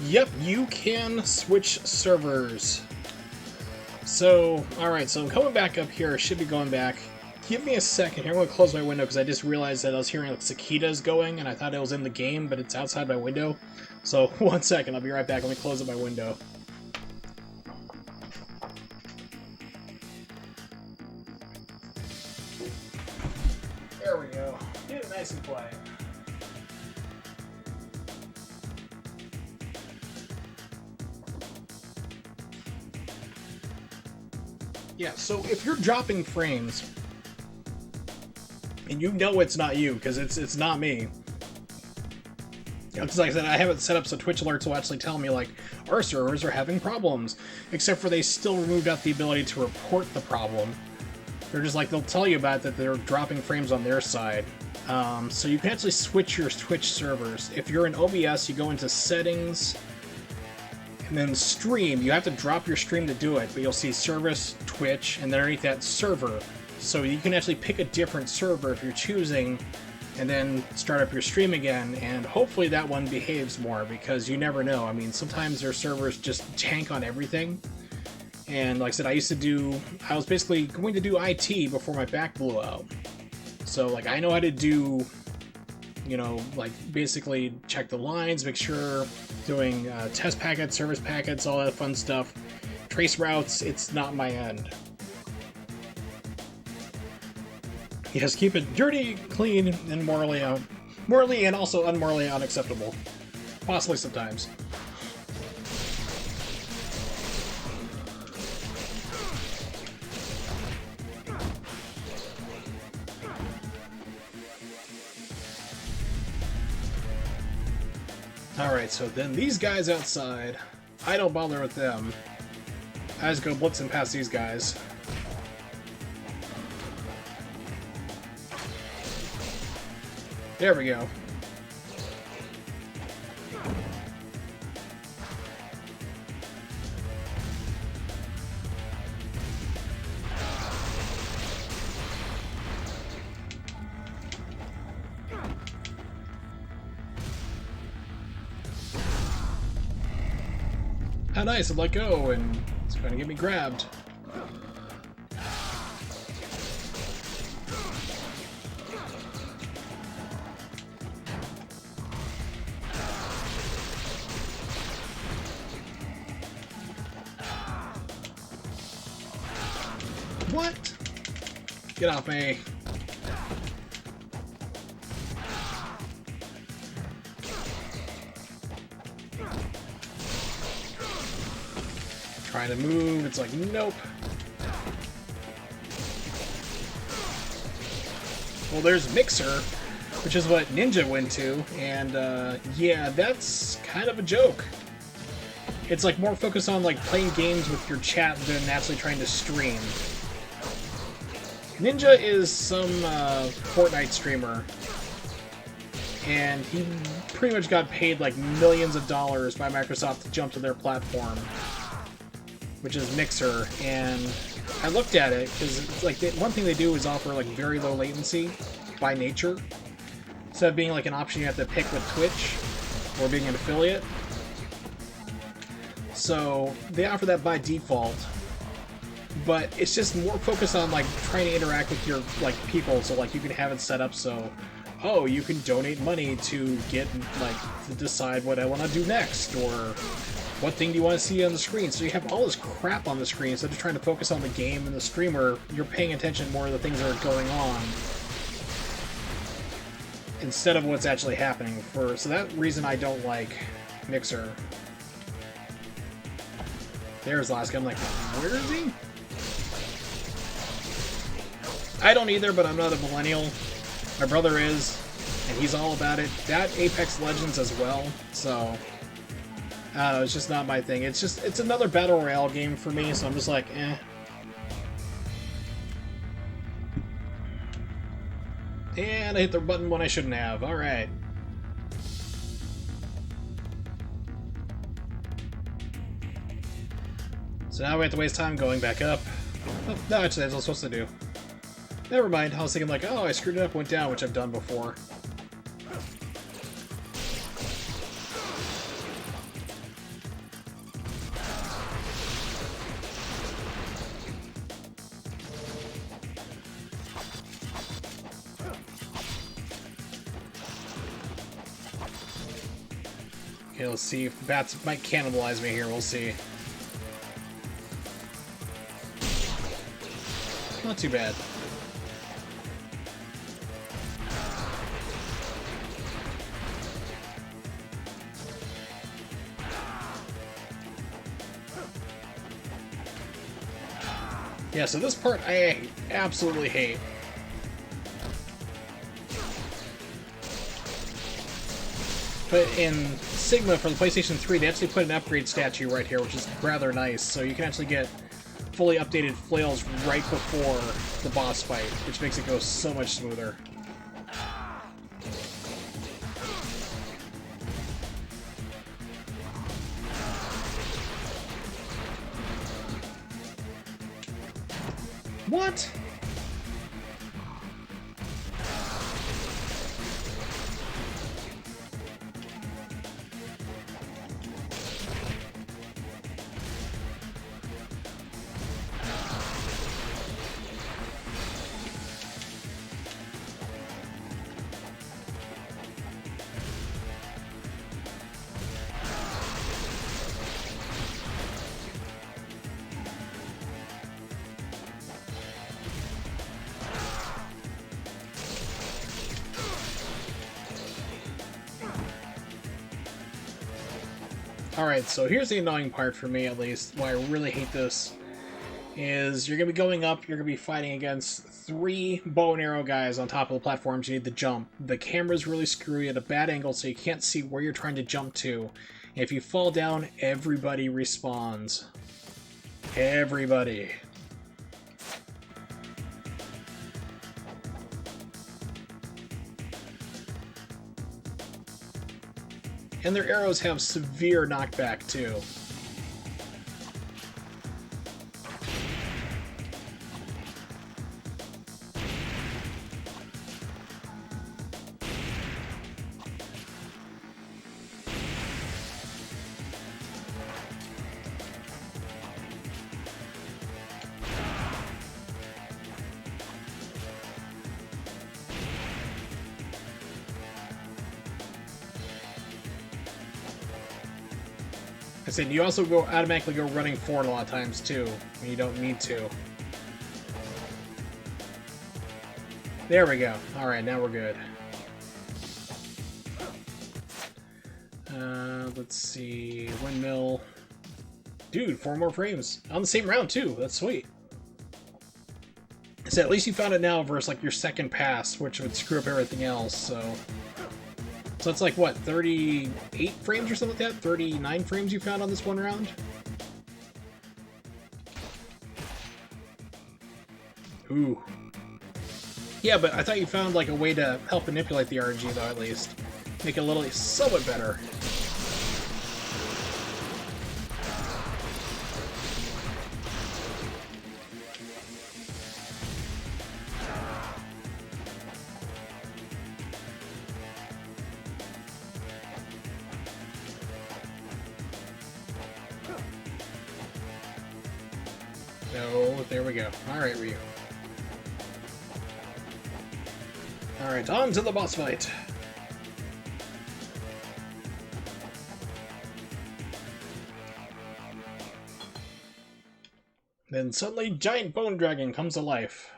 Yep, you can switch servers. So, alright, so coming back up here, I should be going back. Give me a second here, I'm going to close my window because I just realized that I was hearing like cicadas going, and I thought it was in the game, but it's outside my window. So, 1 second, I'll be right back. Let me close up my window. There we go. Get it nice and quiet. Yeah, so if you're dropping frames, and you know it's not you, because it's not me. Because like I said, I have it set up so Twitch alerts will actually tell me, like, our servers are having problems. Except for they still removed out the ability to report the problem. They're just like, they'll tell you about it, that they're dropping frames on their side. So you can actually switch your Twitch servers. If you're in OBS, you go into Settings, and then Stream. You have to drop your stream to do it, but you'll see Service, Twitch, and then underneath that, Server. So you can actually pick a different server if you're choosing, and then start up your stream again, and hopefully that one behaves more, because you never know. I mean, sometimes their servers just tank on everything. And like I said, I was basically going to do IT before my back blew out. So, like, I know how to do, you know, like, basically check the lines, make sure doing test packets, service packets, all that fun stuff. Trace routes, it's not my end. Yes, keep it dirty, clean, and morally and also unmorally unacceptable. Possibly sometimes. Alright, so then these guys outside, I don't bother with them. I just go blitzing past these guys. There we go. How nice, I'd let go, and it's going to get me grabbed. What? Get off me. Trying to move, it's like, nope. Well, there's Mixer, which is what Ninja went to, and yeah, that's kind of a joke. It's like more focused on like playing games with your chat than actually trying to stream. Ninja is some Fortnite streamer, and he pretty much got paid like millions of dollars by Microsoft to jump to their platform, which is Mixer. And I looked at it because it's like one thing they do is offer like very low latency by nature, instead of being like an option you have to pick with Twitch or being an affiliate. So they offer that by default, but it's just more focused on like trying to interact with your like people. So like you can have it set up so, oh, you can donate money to get like to decide what I want to do next, or what thing do you want to see on the screen. So you have all this crap on the screen instead of trying to focus on the game and the streamer. You're paying attention more to the things that are going on instead of what's actually happening. So that reason I don't like Mixer. There's the last guy. I'm like, where is he? I don't either, but I'm not a millennial. My brother is, and he's all about it. That Apex Legends as well, so I don't know, it's just not my thing. It's another Battle Royale game for me, so I'm just like, eh. And I hit the button when I shouldn't have. Alright. So now we have to waste time going back up. Oh, no, actually, that's what I was supposed to do. Never mind, I was thinking like, oh, I screwed it up, went down, which I've done before. Okay, let's see if the bats might cannibalize me here. We'll see. Not too bad. Yeah, so this part I absolutely hate. But in Sigma for the PlayStation 3, they actually put an upgrade statue right here, which is rather nice. So you can actually get fully updated flails right before the boss fight, which makes it go so much smoother. What? Alright, so here's the annoying part for me, at least, why I really hate this, is you're going to be going up, you're going to be fighting against 3 bow and arrow guys on top of the platforms you need to jump. The camera's really screwy at a bad angle, so you can't see where you're trying to jump to. And if you fall down, everybody respawns. Everybody. And their arrows have severe knockback, too. I said, you also automatically go running forward a lot of times, too, when you don't need to. There we go. Alright, now we're good. Let's see... Windmill... Dude, 4 more frames. On the same round, too. That's sweet. So at least you found it now versus, like, your second pass, which would screw up everything else, so... So it's like, what, 38 frames or something like that? 39 frames you found on this one round? Ooh. Yeah, but I thought you found, like, a way to help manipulate the RNG, though, at least. Make it a little somewhat better. No, there we go. Alright, Ryu. Alright, on to the boss fight. Then suddenly, giant bone dragon comes to life.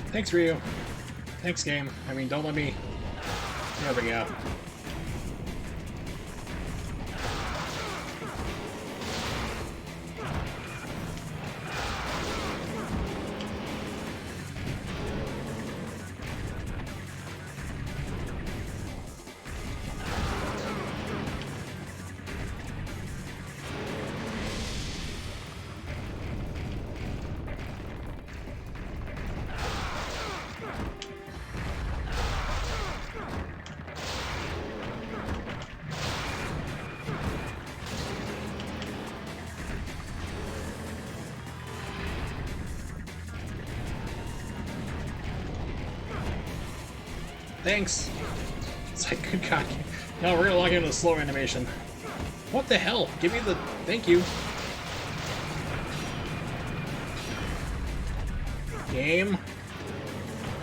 Thanks, Ryu. Thanks, game. I mean, don't let me... There we go. Thanks. It's like, good God. No, we're gonna log into the slow animation. What the hell? Give me the... Thank you. Game.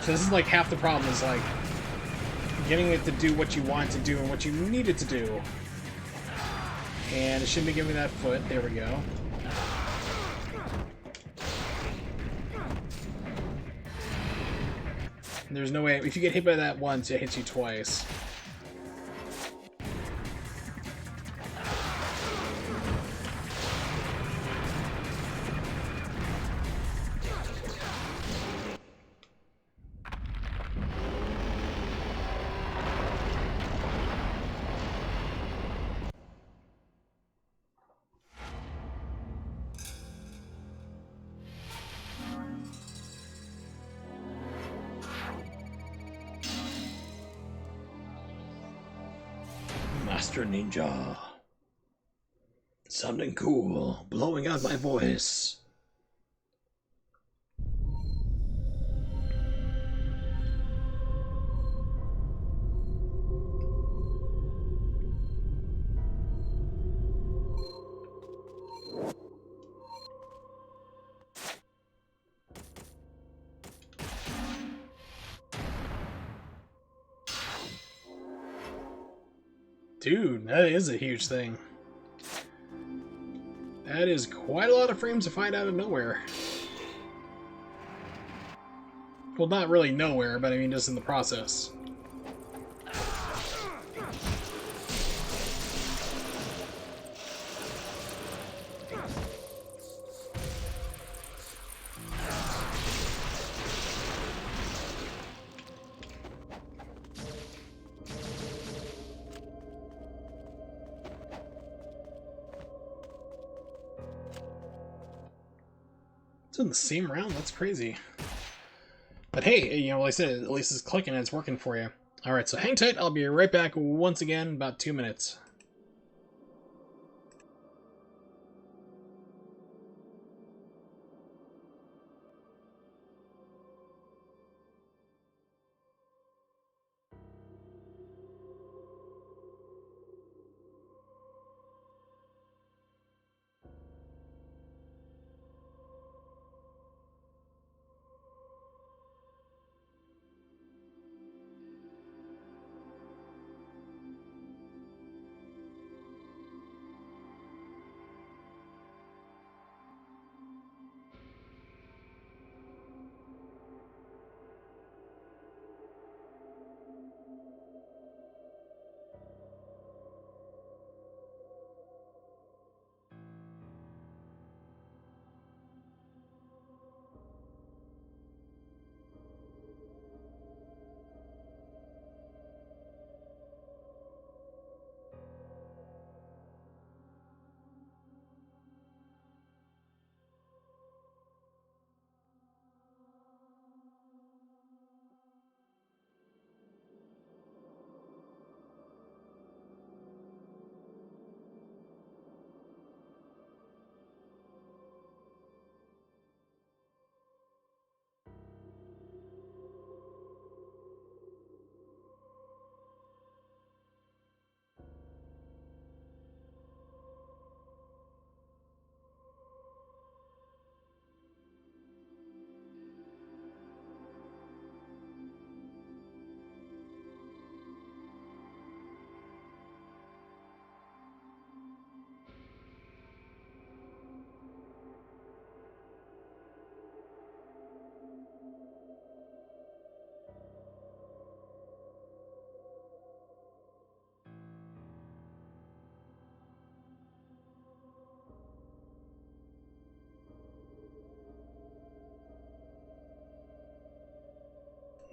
So this is like half the problem, is like getting it to do what you want it to do and what you need it to do. And it shouldn't be giving me that foot. There we go. There's no way. If you get hit by that once, it hits you twice. Master Ninja. Something cool, blowing out my voice. Dude, that is a huge thing. That is quite a lot of frames to find out of nowhere. Well, not really nowhere, but I mean just in the process. In the same round? That's crazy. But hey, you know, like I said, at least it's clicking and it's working for you. Alright, so hang tight. I'll be right back once again in about 2 minutes.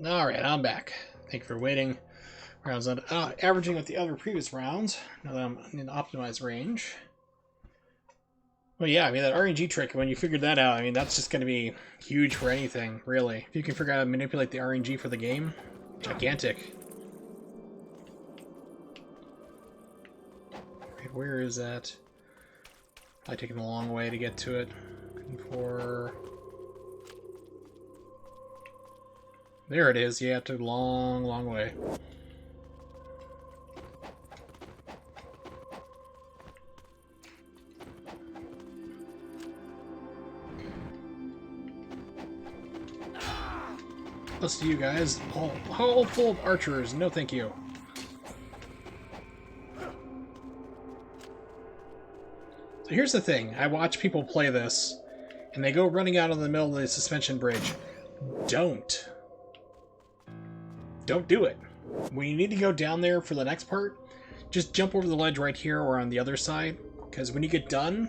Alright, I'm back. Thank you for waiting. Rounds on averaging with the other previous rounds. Now that I'm in the optimized range. Well, yeah, I mean, that RNG trick, when you figured that out, I mean, that's just going to be huge for anything, really. If you can figure out how to manipulate the RNG for the game, gigantic. Right, where is that? Probably taking a long way to get to it. Looking for... There it is. Yeah, it took a long, long way. Plus to you guys, all full of archers. No thank you. So here's the thing. I watch people play this, and they go running out in the middle of the suspension bridge. Don't. Don't do it. When you need to go down there for the next part, just jump over the ledge right here or on the other side, because when you get done,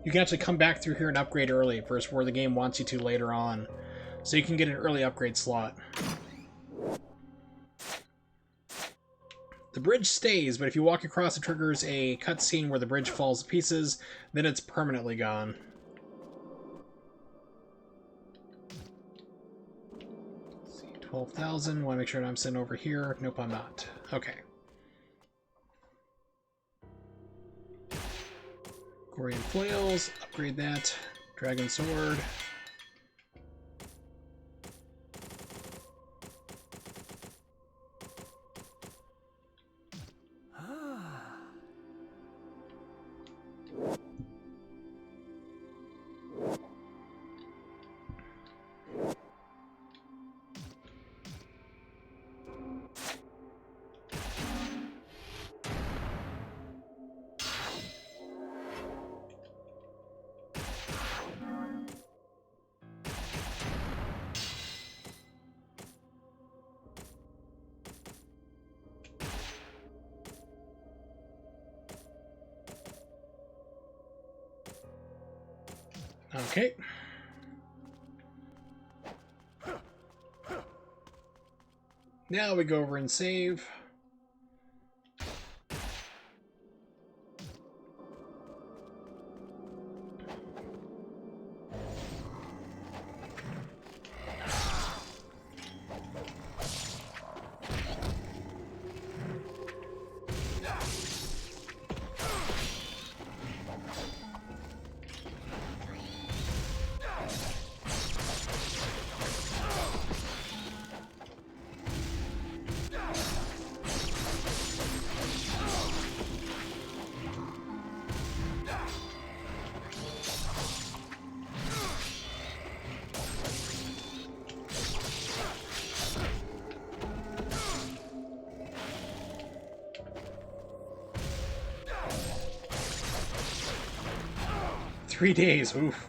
you can actually come back through here and upgrade early versus where the game wants you to later on. So you can get an early upgrade slot. The bridge stays, but if you walk across, it triggers a cutscene where the bridge falls to pieces, then it's permanently gone. Let's see, 12,000. Want to make sure I'm sitting over here. Nope, I'm not. Okay. Gorian flails, upgrade that. Dragon sword. Okay. Now we go over and save. Three days, oof.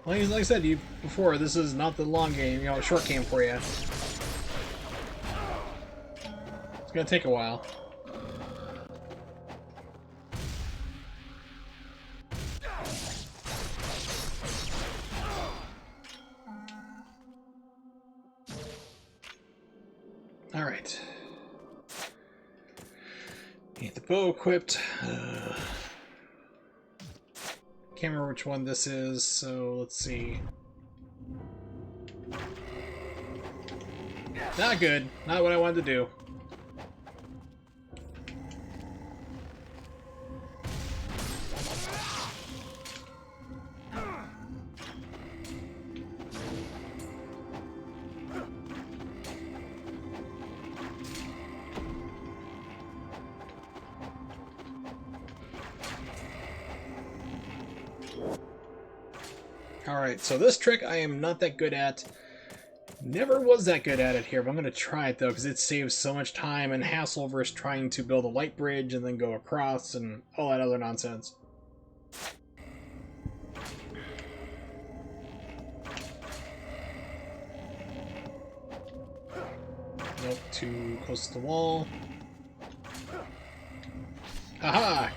Well, like I said to you before, this is not the long game, you know, a short game for you. It's gonna take a while. Alright. Get the bow equipped. Can't remember which one this is, so let's see. Not good. Not what I wanted to do. Alright, so this trick I am not that good at. Never was that good at it here, but I'm going to try it though, because it saves so much time and hassle versus trying to build a light bridge and then go across and all that other nonsense. Nope, too close to the wall. Aha!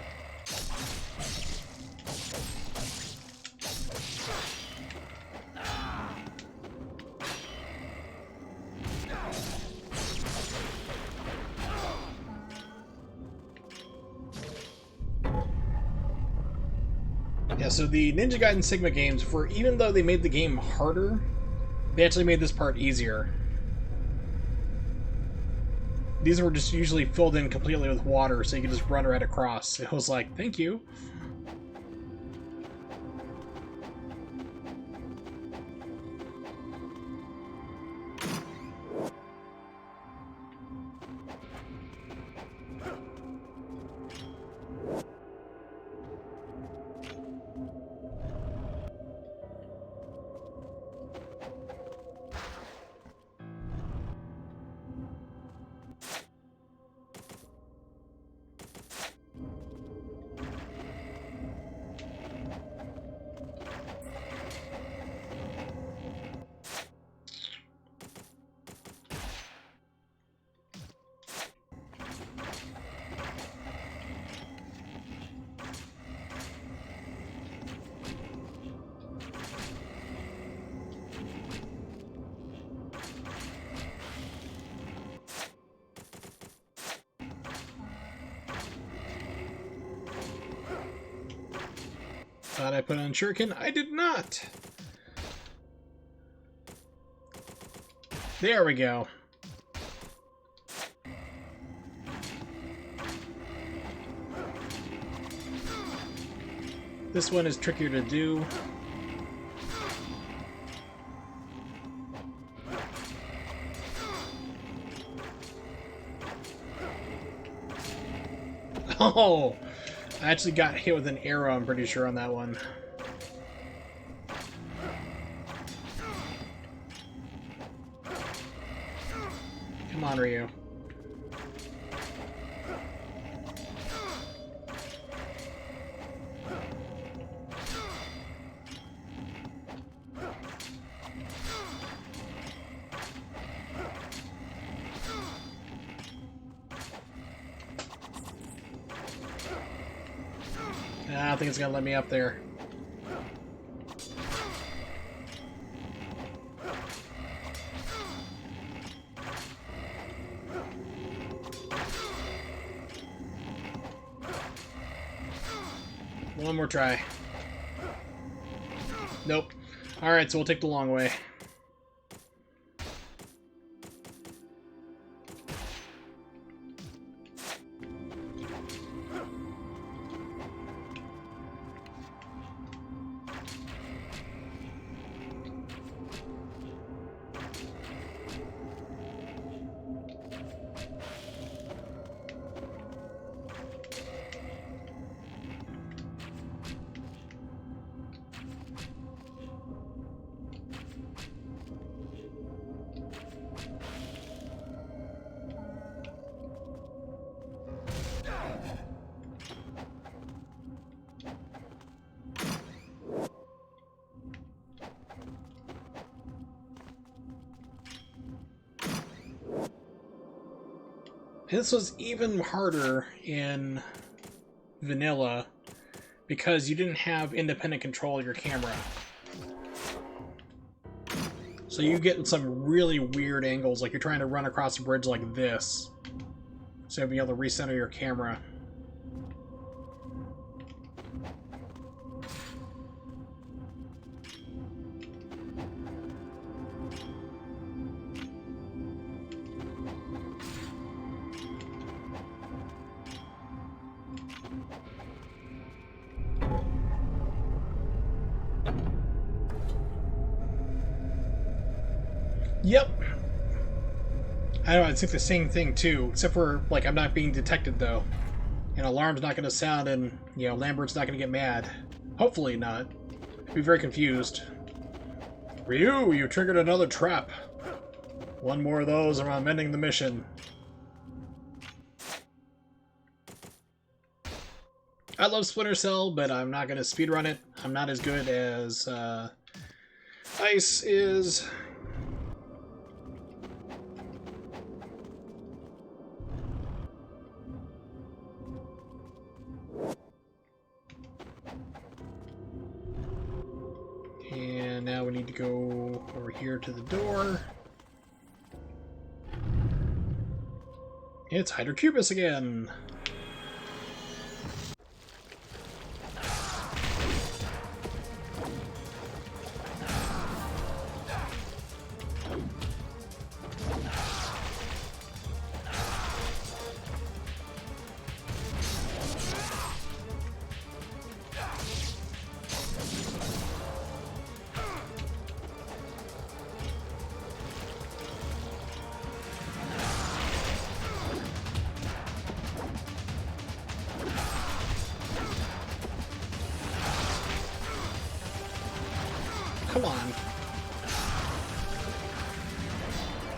Yeah, so the Ninja Gaiden Sigma games, even though they made the game harder, they actually made this part easier. These were just usually filled in completely with water, so you could just run right across. It was like, thank you. Thought I put on shuriken. I did not! There we go. This one is trickier to do. Oh! I actually got hit with an arrow, I'm pretty sure, on that one. Come on, Ryu. I don't think it's gonna let me up there. One more try. Nope. Alright, so we'll take the long way. This was even harder in vanilla because you didn't have independent control of your camera. So you get some really weird angles, like you're trying to run across a bridge like this. So you'll be able to recenter your camera. Yep. I don't know, it's like the same thing too, except for, like, I'm not being detected though. And alarm's not gonna sound and, you know, Lambert's not gonna get mad. Hopefully not. I'd be very confused. Ryu, you triggered another trap. One more of those and I'm ending the mission. I love Splinter Cell, but I'm not gonna speedrun it. I'm not as good as Ice is. And now we need to go over here to the door. It's Hydrocubus again. Come on.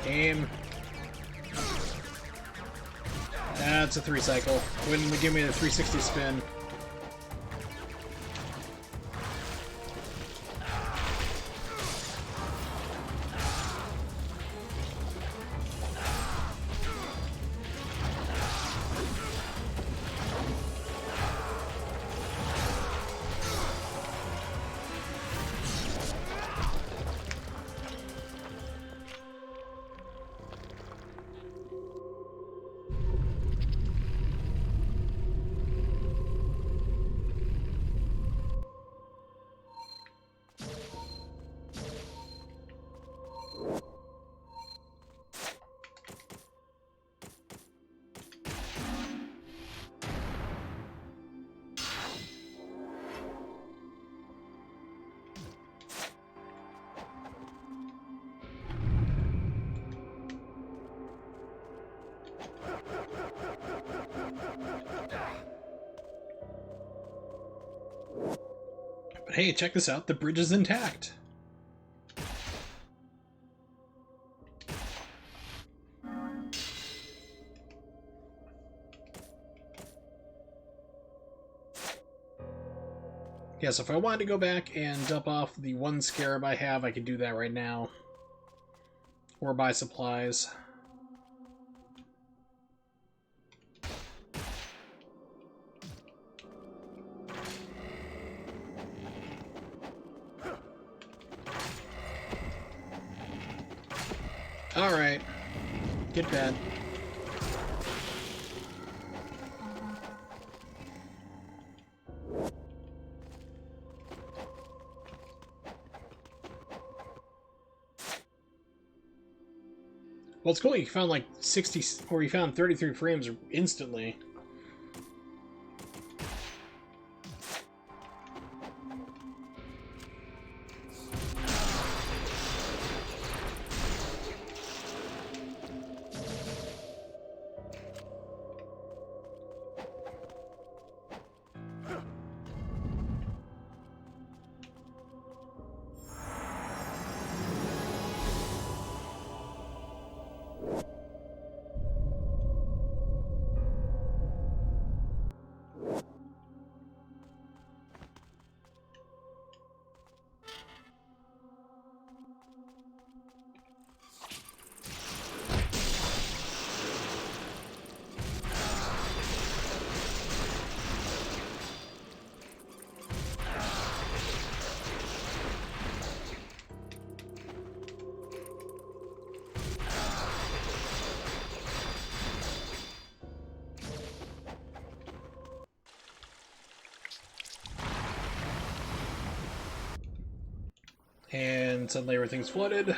Game. That's a 3 cycle. Wouldn't give me the 360 spin. But hey, check this out, the bridge is intact. Yeah, so if I wanted to go back and dump off the one scarab I have, I could do that right now. Or buy supplies. Alright. Get bad. Well, it's cool you found like 60, or you found 33 frames instantly. And suddenly everything's flooded.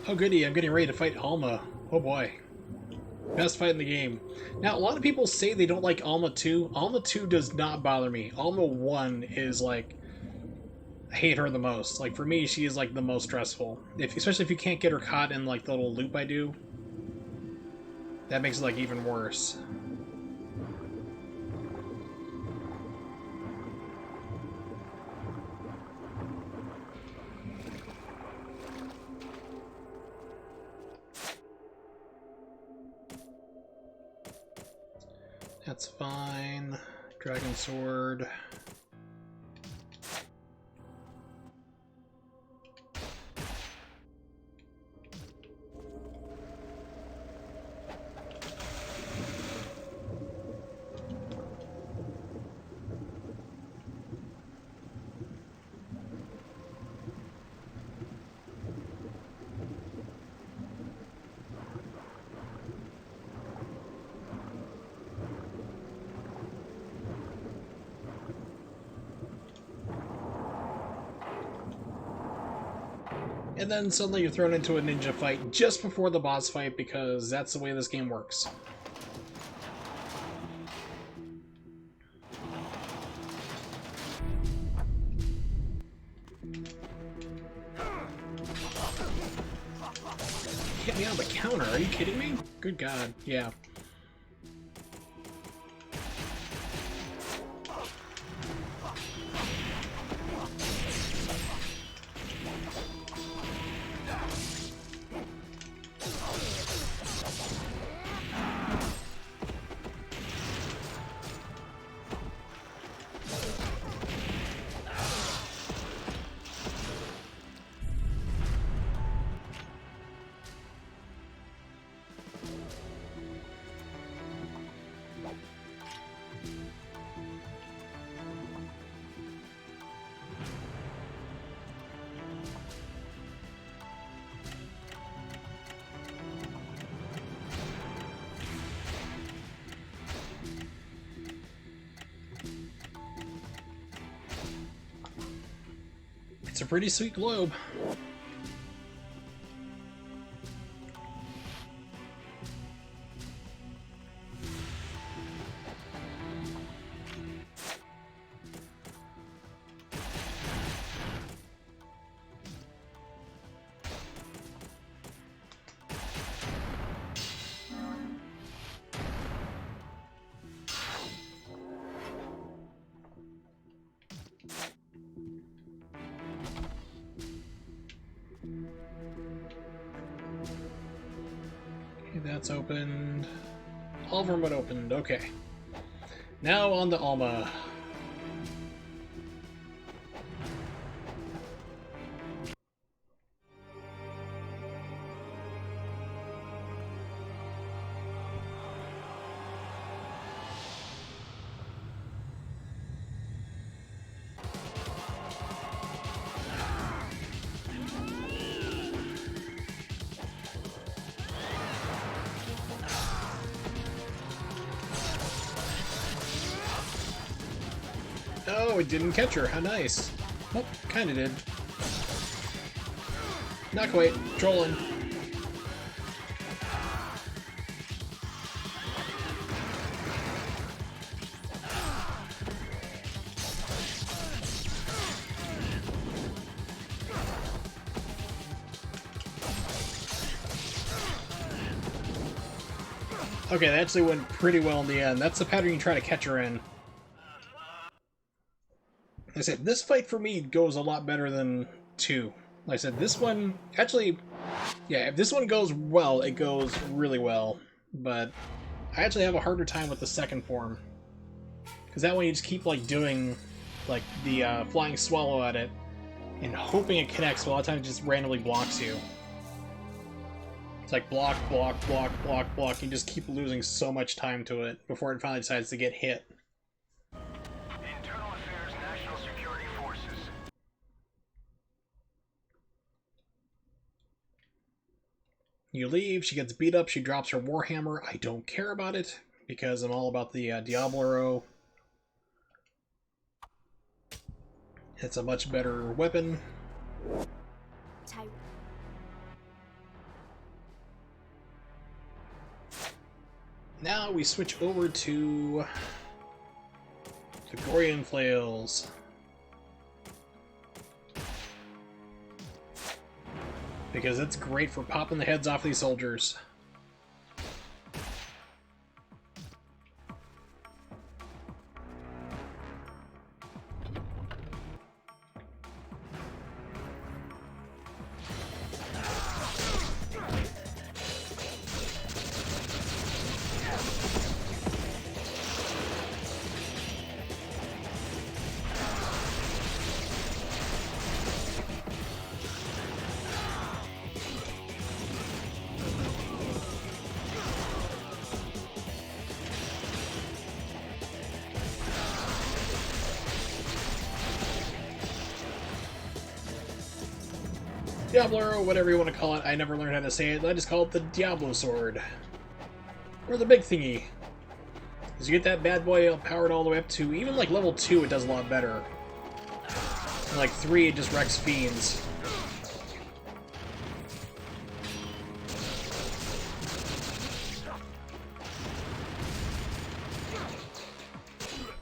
Oh goody, I'm getting ready to fight Alma. Oh boy. Best fight in the game. Now, a lot of people say they don't like Alma 2. Alma 2 does not bother me. Alma 1 is like... I hate her the most. Like, for me, she is like the most stressful. Especially if you can't get her caught in like the little loop I do. That makes it like even worse. That's fine. Dragon Sword. And then suddenly you're thrown into a ninja fight just before the boss fight because that's the way this game works. Hit me on the counter, are you kidding me? Good God, yeah. It's a pretty sweet globe. That's opened. All of them are opened. Okay. Now on to Alma. Oh, it didn't catch her. How nice. Well, kinda did. Not quite. Trolling. Okay, that actually went pretty well in the end. That's the pattern you try to catch her in. Like I said, this fight for me goes a lot better than 2. Like I said, this one, actually, yeah, if this one goes well, it goes really well. But I actually have a harder time with the second form. Because that one you just keep, like, doing, like, the flying swallow at it, and hoping it connects, but a lot of times it just randomly blocks you. It's like block, block, block, block, block. You just keep losing so much time to it before it finally decides to get hit. Internal Affairs National Security Forces. You leave, she gets beat up, she drops her Warhammer. I don't care about it, because I'm all about the Diablo. It's a much better weapon. Now we switch over to the Gorian Flails. Because it's great for popping the heads off these soldiers. Diablo, whatever you want to call it. I never learned how to say it. I just call it the Diablo Sword. Or the big thingy. Because you get that bad boy powered all the way up to, even like level 2 it does a lot better. And like 3 it just wrecks fiends.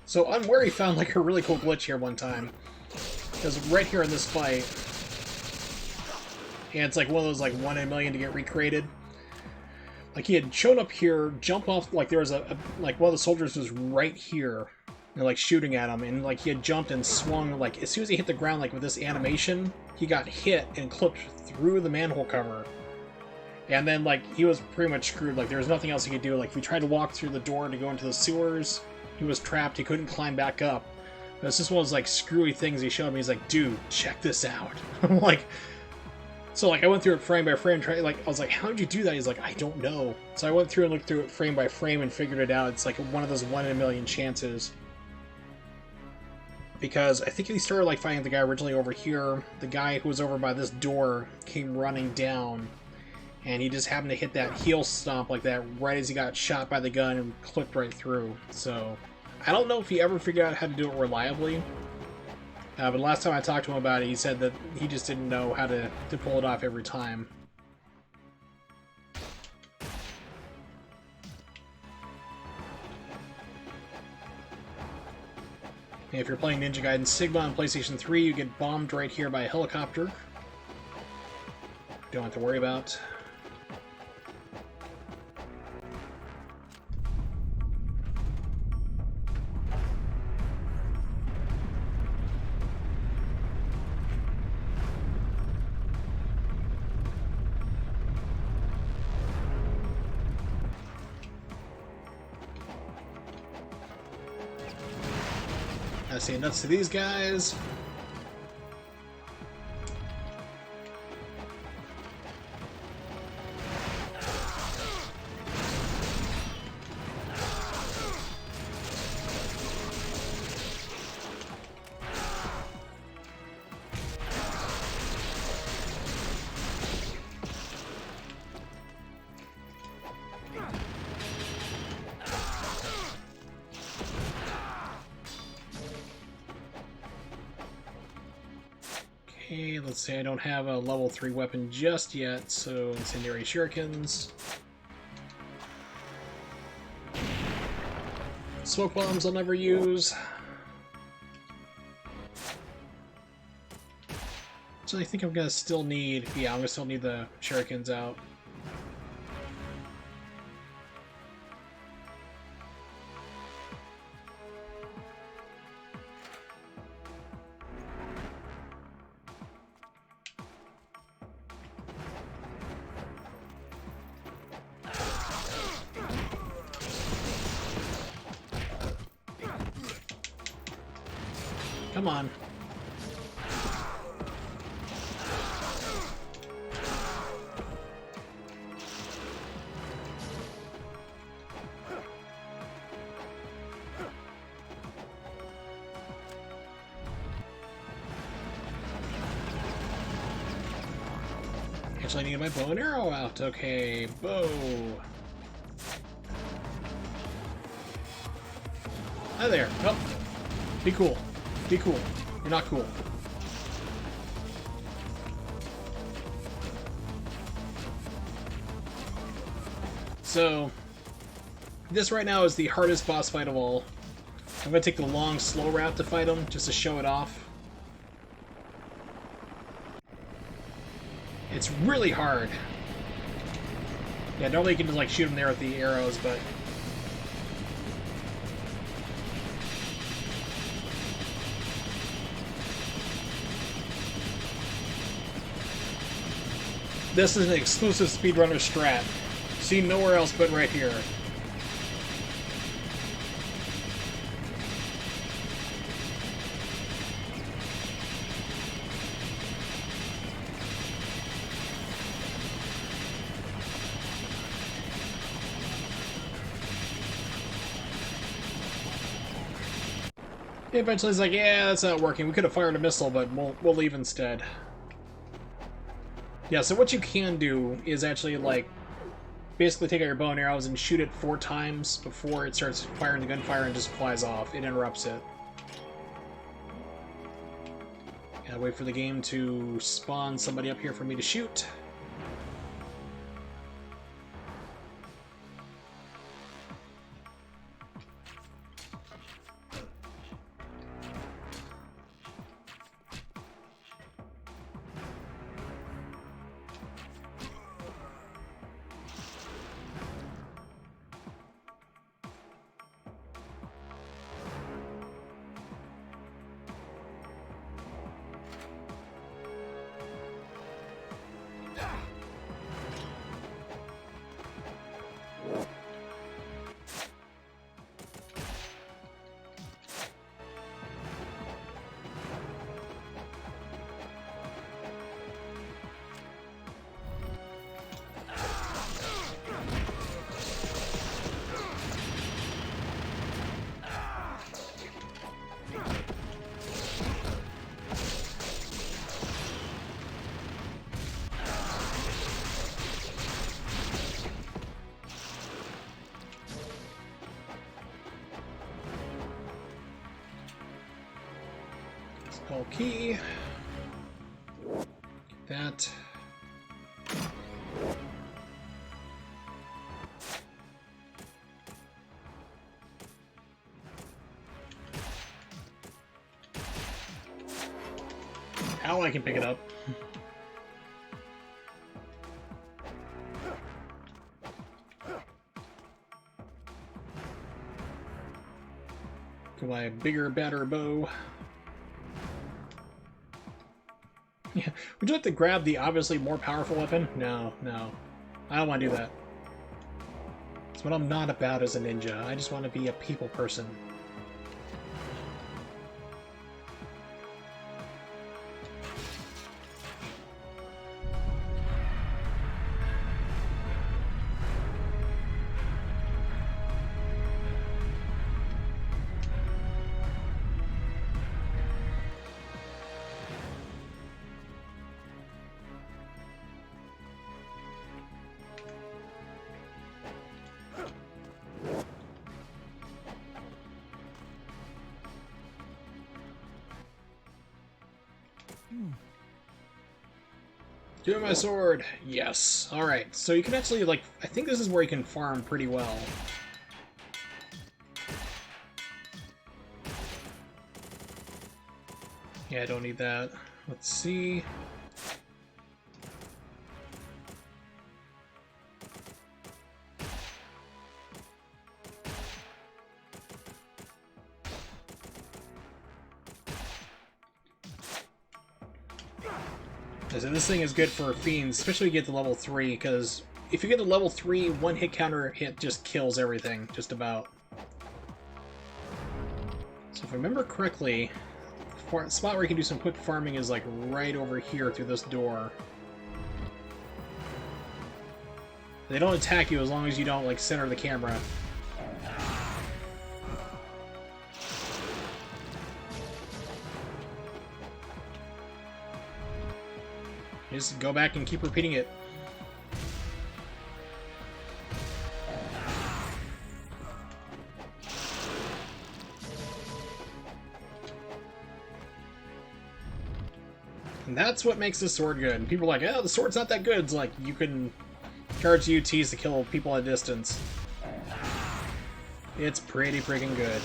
So Unwary found like a really cool glitch here one time. Because right here in this fight, and it's like one of those like 1 in a million to get recreated. Like he had shown up here, jump off, like there was like one of the soldiers was right here, and like shooting at him, and like he had jumped and swung, like as soon as he hit the ground, like with this animation, he got hit and clipped through the manhole cover. And then like he was pretty much screwed, like there was nothing else he could do. Like if he tried to walk through the door to go into the sewers, he was trapped, he couldn't climb back up. But it's just one of those like screwy things he showed me. He's like, dude, check this out. I'm like, so like I went through it frame by frame, I was like, how did you do that? He's like, I don't know. So I went through and looked through it frame by frame and figured it out. It's like one of those 1 in a million chances. Because I think he started like fighting the guy originally over here. The guy who was over by this door came running down, and he just happened to hit that heel stomp like that right as he got shot by the gun and clipped right through. So I don't know if he ever figured out how to do it reliably. But last time I talked to him about it, he said that he just didn't know how to pull it off every time. And if you're playing Ninja Gaiden Sigma on PlayStation 3, you get bombed right here by a helicopter. Don't have to worry about. I say nuts to these guys. Okay, let's say I don't have a level 3 weapon just yet, so incendiary shurikens. Smoke bombs I'll never use. So I think I'm gonna still need... Yeah, I'm gonna still need the shurikens out. Come on. Actually, I need my bow and arrow out. Okay, bow. Hi there. Oh, be cool. Be cool. You're not cool. So, this right now is the hardest boss fight of all. I'm going to take the long, slow route to fight him, just to show it off. It's really hard. Yeah, normally you can just like shoot him there with the arrows, but... This is an exclusive speedrunner strat. Seen nowhere else but right here. Eventually he's like, yeah, that's not working. We could have fired a missile, but we'll leave instead. Yeah, so what you can do is actually, like, basically take out your bow and arrows and shoot it 4 times before it starts firing the gunfire and just flies off. It interrupts it. Gotta wait for the game to spawn somebody up here for me to shoot. Skull key. Get that. How I can pick it up. To my bigger, badder bow. Yeah. Would you like to grab the obviously more powerful weapon? No, no. I don't want to do that. That's what I'm not about as a ninja. I just want to be a people person. Do my sword! Yes. Alright, so you can actually, like, I think this is where you can farm pretty well. Yeah, I don't need that. Let's see. So this thing is good for fiends, especially if you get to level 3, because if you get to level 3, one hit counter hit just kills everything, just about. So if I remember correctly, the spot where you can do some quick farming is like right over here through this door. They don't attack you as long as you don't like center the camera. Just go back and keep repeating it. And that's what makes this sword good. And people are like, oh, the sword's not that good. It's like, you can charge UTs to kill people at a distance. It's pretty freaking good.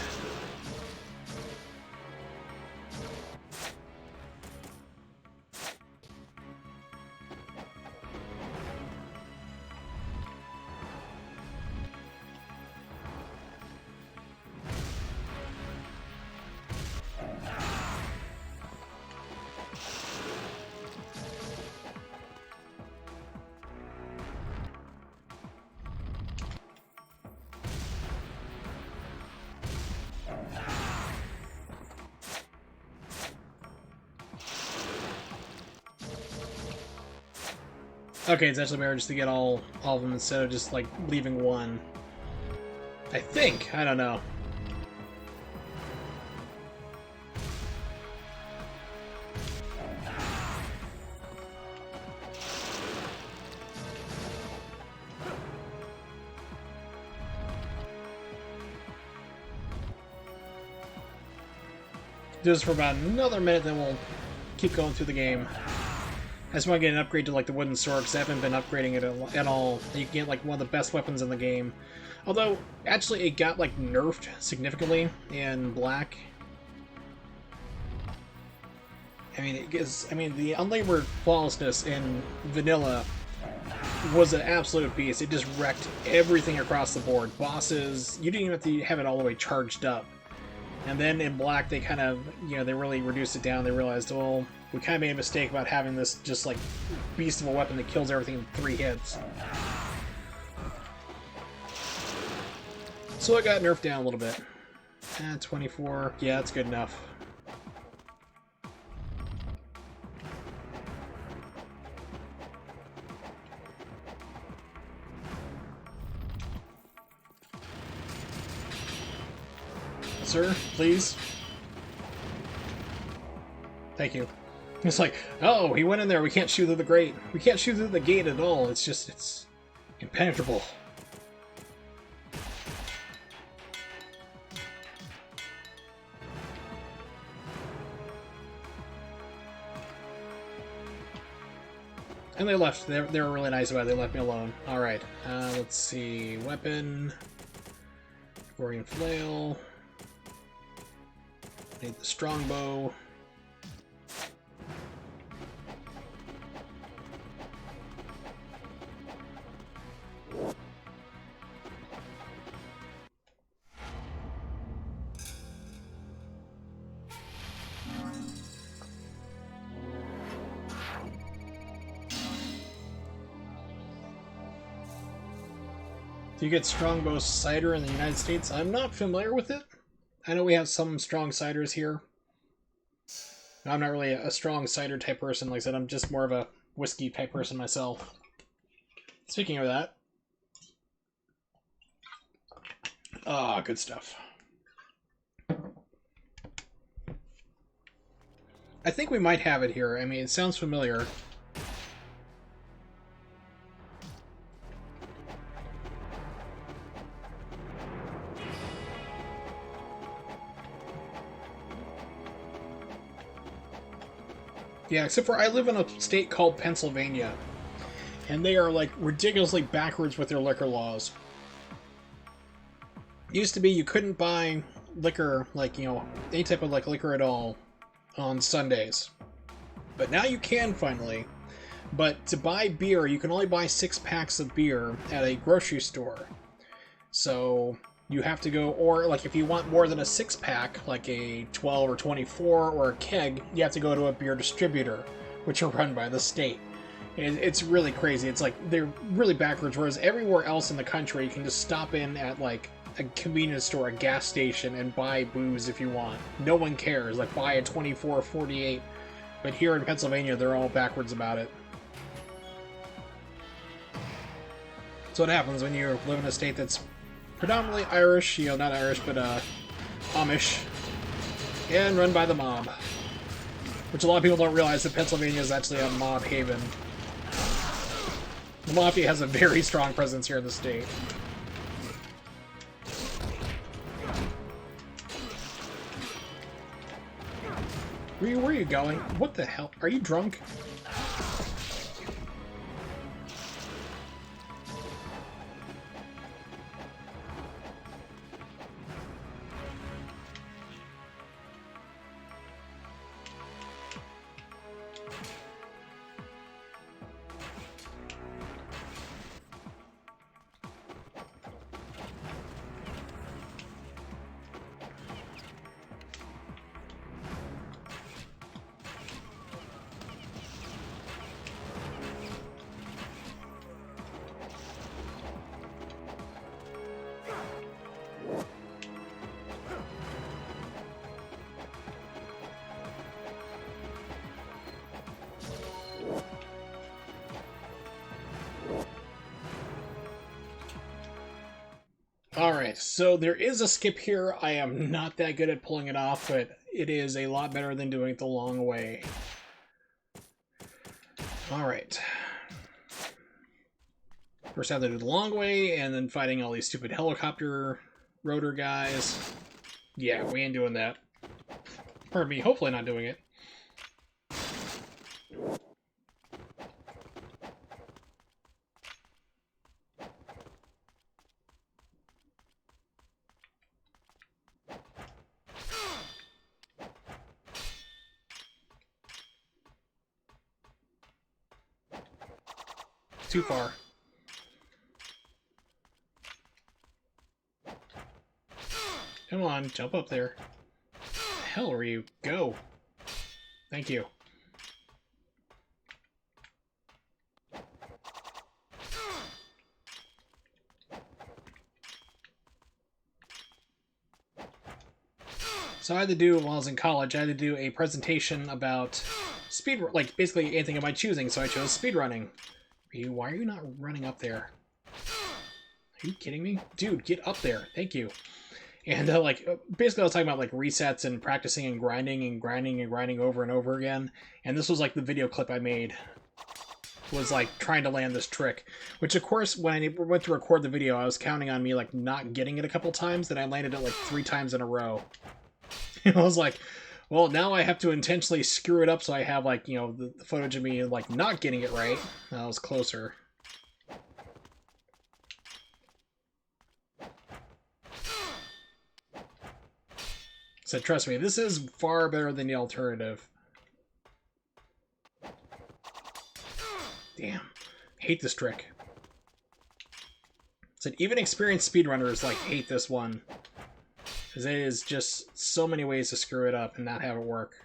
Okay, it's actually better just to get all of them instead of just, like, leaving one. I think. I don't know. Do this for about another minute, then we'll keep going through the game. I just want to get an upgrade to like the wooden sword because I haven't been upgrading it at all. You can get like one of the best weapons in the game. Although, actually it got like nerfed significantly in Black. I mean, the unlabored flawlessness in Vanilla was an absolute beast. It just wrecked everything across the board. Bosses, you didn't even have to have it all the way charged up. And then in Black, they kind of, you know, they really reduced it down. They realized, well, we kind of made a mistake about having this just, like, beast of a weapon that kills everything in 3 hits. So it got nerfed down a little bit. 24. Yeah, that's good enough. Sir, please. Thank you. It's like, oh, he went in there, we can't shoot through the grate. We can't shoot through the gate at all. It's just, it's impenetrable. And they left. They were really nice about it. They left me alone. Alright, let's see. Weapon. Gorian flail. Need the strongbow. Do you get strongbow cider in the United States? I'm not familiar with it. I know we have some strong ciders here. I'm not really a strong cider type person. Like I said, I'm just more of a whiskey type person myself. Speaking of that. Ah, good stuff. I think we might have it here. I mean, it sounds familiar. Yeah, except for I live in a state called Pennsylvania, and they are like ridiculously backwards with their liquor laws. It used to be you couldn't buy liquor, like, you know, any type of like liquor at all on Sundays. But now you can finally. But to buy beer, you can only buy 6 packs of beer at a grocery store. So you have to go, or like if you want more than a 6-pack, like a 12 or 24 or a keg, you have to go to a beer distributor, which are run by the state. It's really crazy. It's like they're really backwards, whereas everywhere else in the country you can just stop in at like a convenience store, a gas station, and buy booze if you want. No one cares. Like buy a 24 or 48. But here in Pennsylvania, they're all backwards about it. So what happens when you live in a state that's predominantly Irish, you know, not Irish, but Amish, and run by the mob. Which a lot of people don't realize that Pennsylvania is actually a mob haven. The Mafia has a very strong presence here in the state. Where are you going? What the hell? Are you drunk? Alright, so there is a skip here. I am not that good at pulling it off, but it is a lot better than doing it the long way. Alright. First I have to do the long way, and then fighting all these stupid helicopter rotor guys. Yeah, we ain't doing that. Pardon me, hopefully not doing it. Too far. Come on, jump up there. The hell are you? Go. Thank you. So I had to do, while I was in college, I had to do a presentation about speed, like basically anything of my choosing, so I chose speedrunning. Why are you not running up there? Are you kidding me? Dude, get up there. Thank you. And basically I was talking about like resets and practicing and grinding and grinding and grinding over and over again. And this was like the video clip I made. Was like trying to land this trick. Which of course, when I went to record the video, I was counting on me like not getting it a couple times, then I landed it like 3 times in a row. And I was like, well, now I have to intentionally screw it up so I have like, you know, the footage of me like not getting it right. That was closer. So trust me, this is far better than the alternative. Damn. Hate this trick. So even experienced speedrunners like hate this one. Because it is just so many ways to screw it up and not have it work.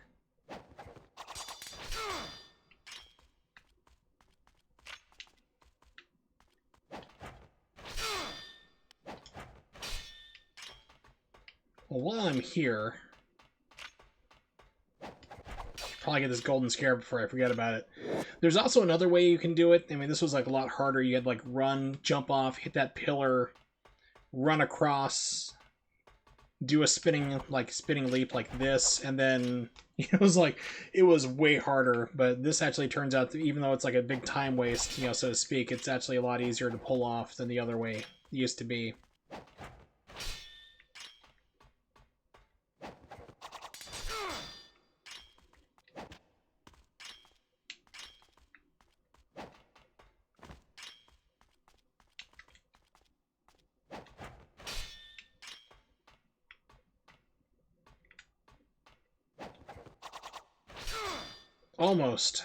Well, while I'm here, probably get this golden scare before I forget about it. There's also another way you can do it. I mean, this was like a lot harder. You had like run, jump off, hit that pillar, run across, do a spinning leap like this, and then it was way harder. But this actually turns out that even though it's like a big time waste, you know, so to speak, it's actually a lot easier to pull off than the other way it used to be. Almost.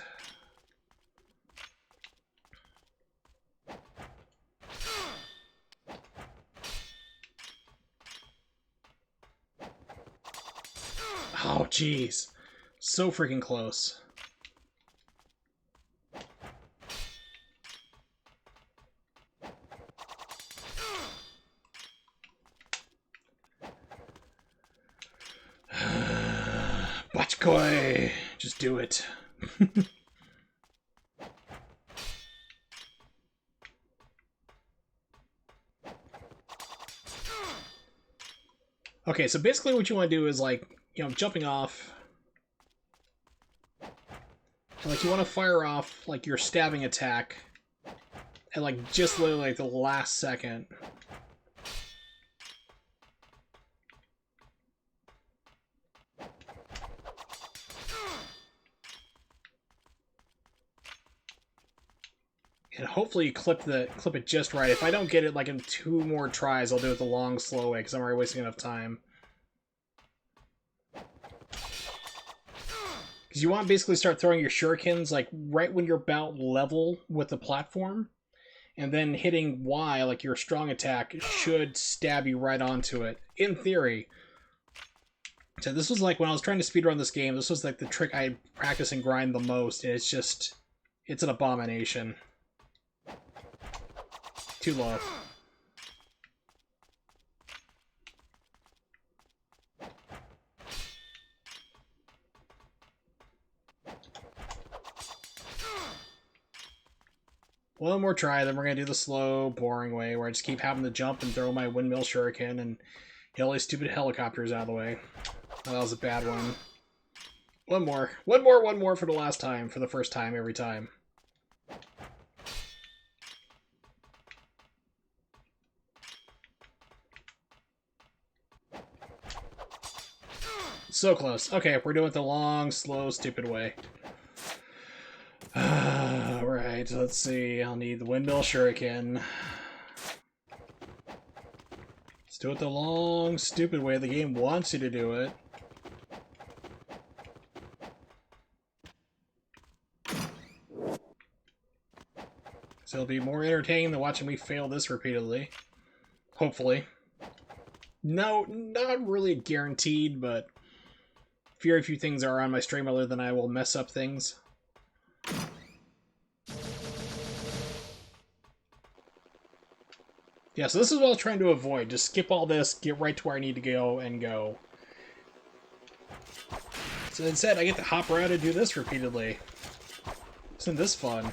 Oh, jeez. So freaking close. Botchkoi! Just do it. Okay, so basically what you want to do is, like, you know, jumping off. And, like, you want to fire off, like, your stabbing attack at, like, just literally, like, the last second. And hopefully you clip it just right. If I don't get it, like, in 2 more tries, I'll do it the long, slow way, because I'm already wasting enough time. Because you want to basically start throwing your shurikens, like, right when you're about level with the platform. And then hitting Y, like your strong attack, should stab you right onto it. In theory. So this was like, when I was trying to speedrun this game, this was like the trick I practice and grind the most. And it's just, it's an abomination. Too low. One more try, then we're going to do the slow, boring way, where I just keep having to jump and throw my windmill shuriken and hit all these stupid helicopters out of the way. Oh, that was a bad one. One more. One more for the last time, for the first time, every time. So close. Okay, we're doing it the long, slow, stupid way. Alright, let's see. I'll need the windmill shuriken. Let's do it the long, stupid way the game wants you to do it. So it'll be more entertaining than watching me fail this repeatedly. Hopefully. No, not really guaranteed, but very few things are on my stream other than I will mess up things. Yeah, so this is what I was trying to avoid. Just skip all this, get right to where I need to go, and go. So instead, I get to hop around and do this repeatedly. Isn't this fun?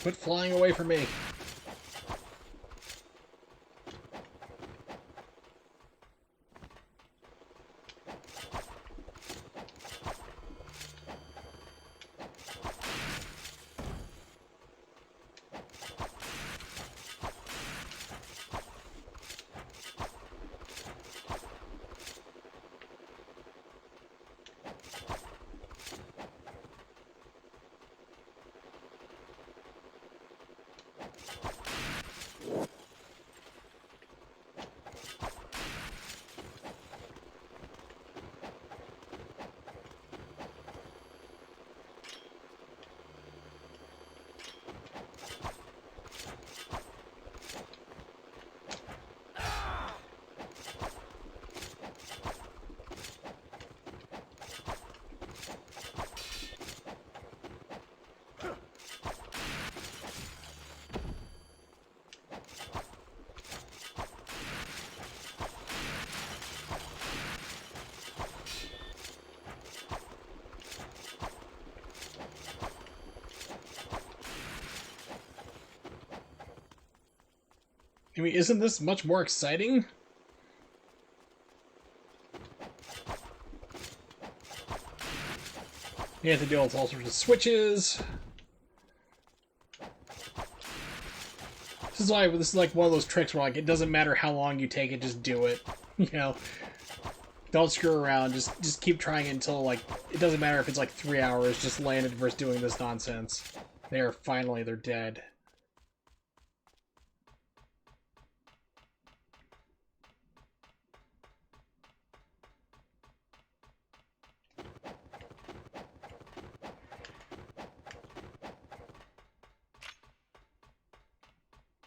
Quit flying away from me. I mean, isn't this much more exciting? You have to deal with all sorts of switches. This is like one of those tricks where like it doesn't matter how long you take it, just do it. You know, don't screw around. Just keep trying it until like it doesn't matter if it's like 3 hours. Just land it versus doing this nonsense. They're dead.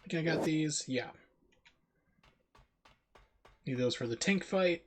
I think I got these. Yeah. Need those for the tank fight.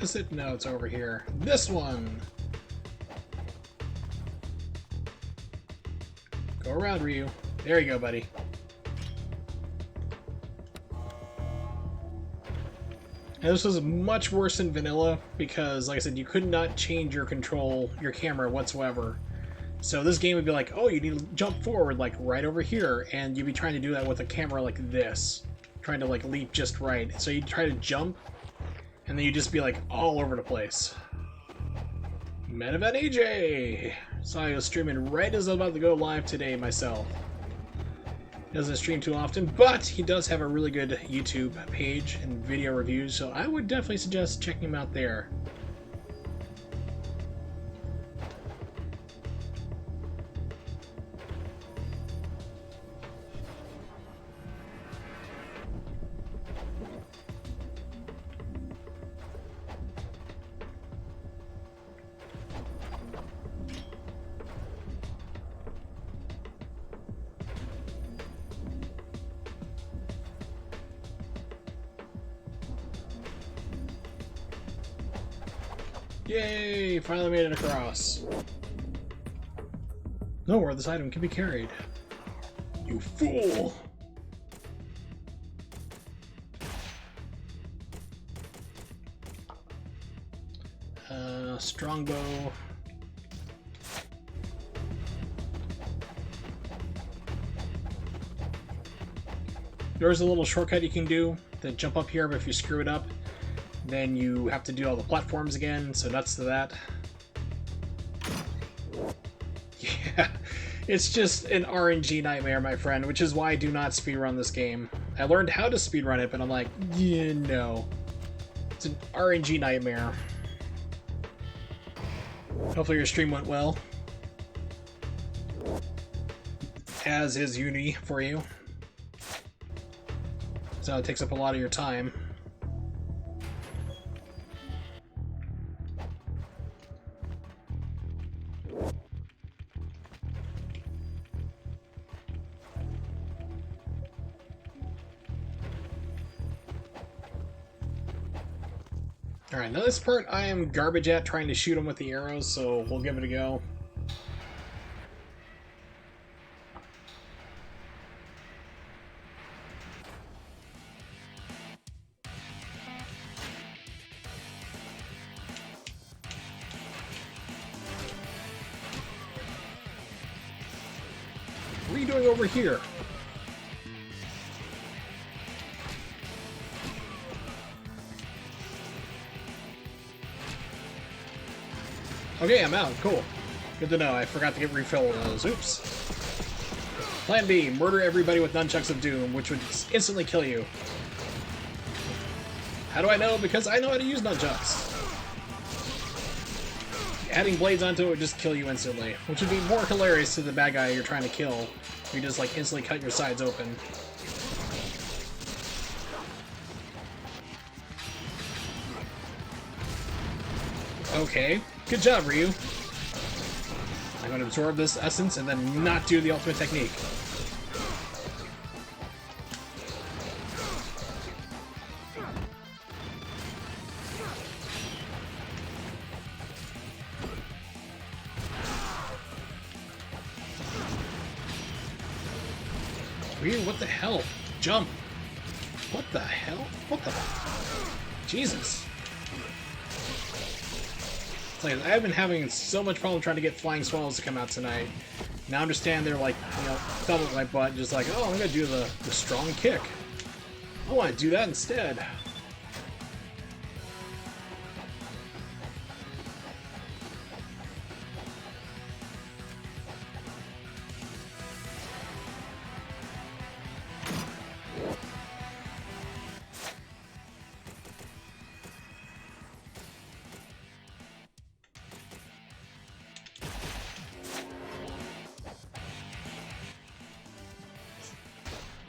Is it? No, it's over here. This one! Go around, Ryu. There you go, buddy. And this was much worse than vanilla because, like I said, you could not change your camera whatsoever. So this game would be like, oh, you need to jump forward, like, right over here, and you'd be trying to do that with a camera like this. Trying to, like, leap just right. So you'd try to jump, and then you'd just be, like, all over the place. Metavet AJ! Saw I was streaming right as I was about to go live today myself. He doesn't stream too often, but he does have a really good YouTube page and video reviews, so I would definitely suggest checking him out there. Yay! Finally made it across. Nowhere this item can be carried. You fool! Strongbow. There's a little shortcut you can do to jump up here, but if you screw it up, then you have to do all the platforms again, so nuts to that. Yeah, it's just an RNG nightmare, my friend, which is why I do not speedrun this game. I learned how to speedrun it, but I'm like, yeah, no. It's an RNG nightmare. Hopefully your stream went well. As is Uni for you. So it takes up a lot of your time. Alright, now this part I am garbage at trying to shoot him with the arrows, so we'll give it a go. What are you doing over here? Okay, I'm out. Cool. Good to know. I forgot to get refill of those. Oops. Plan B. Murder everybody with nunchucks of doom, which would instantly kill you. How do I know? Because I know how to use nunchucks. Adding blades onto it would just kill you instantly, which would be more hilarious to the bad guy you're trying to kill. You just, like, instantly cut your sides open. Okay. Good job, Ryu. I'm going to absorb this essence and then not do the ultimate technique. Weird, what the hell? Jump! What the hell? What the... Jesus. It's like, I've been having so much problem trying to get Flying Swallows to come out tonight. Now I understand they're like, you know, thumb at my butt, just like, oh, I'm gonna do the strong kick. I want to do that instead.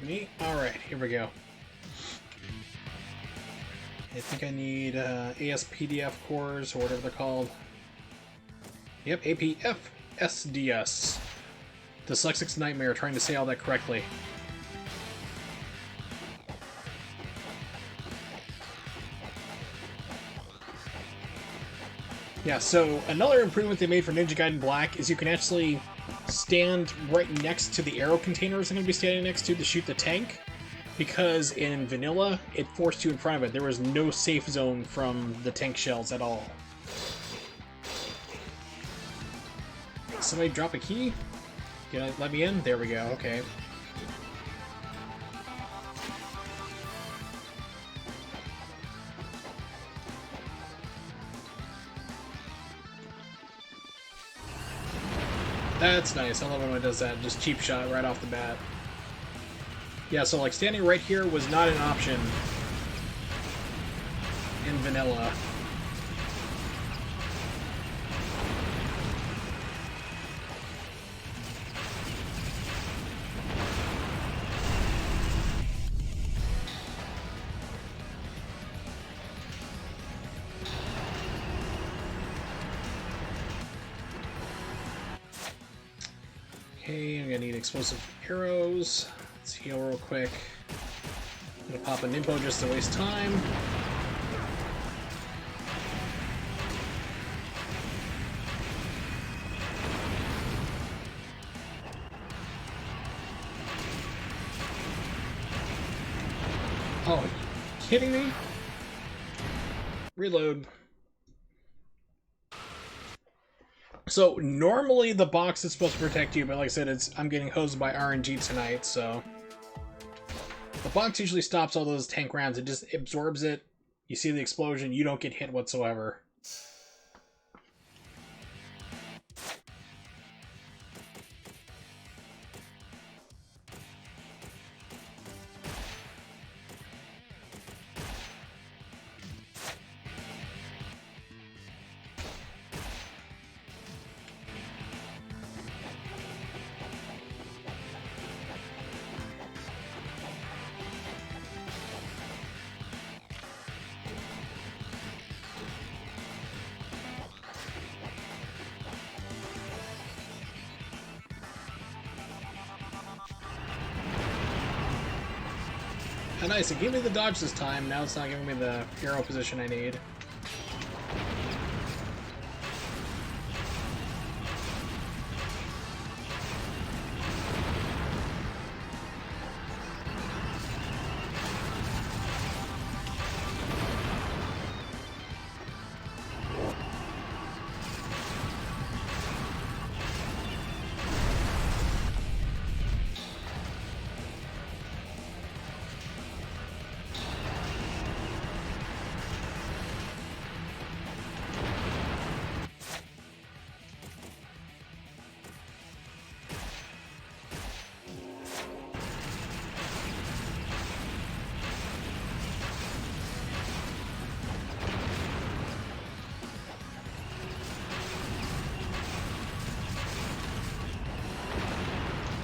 Me? Alright, here we go. I think I need ASPDF cores, or whatever they're called. Yep, APFSDS. Dyslexic's nightmare, trying to say all that correctly. Yeah, so another improvement they made for Ninja Gaiden Black is you can actually stand right next to the arrow containers I'm going to be standing next to shoot the tank, because in vanilla it forced you in front of it. There was no safe zone from the tank shells at all. Somebody drop a key? Let me in? There we go, okay. That's nice. I love when it does that. Just cheap shot right off the bat. Yeah, so like standing right here was not an option in vanilla. Okay, I'm gonna need explosive arrows. Let's heal real quick. I'm gonna pop a Nimpo just to waste time. Oh, are you kidding me? Reload. So normally the box is supposed to protect you, but like I said, I'm getting hosed by RNG tonight, so the box usually stops all those tank rounds. It just absorbs it. You see the explosion, you don't get hit whatsoever. Oh, nice, it gave me the dodge this time. Now it's not giving me the arrow position I need.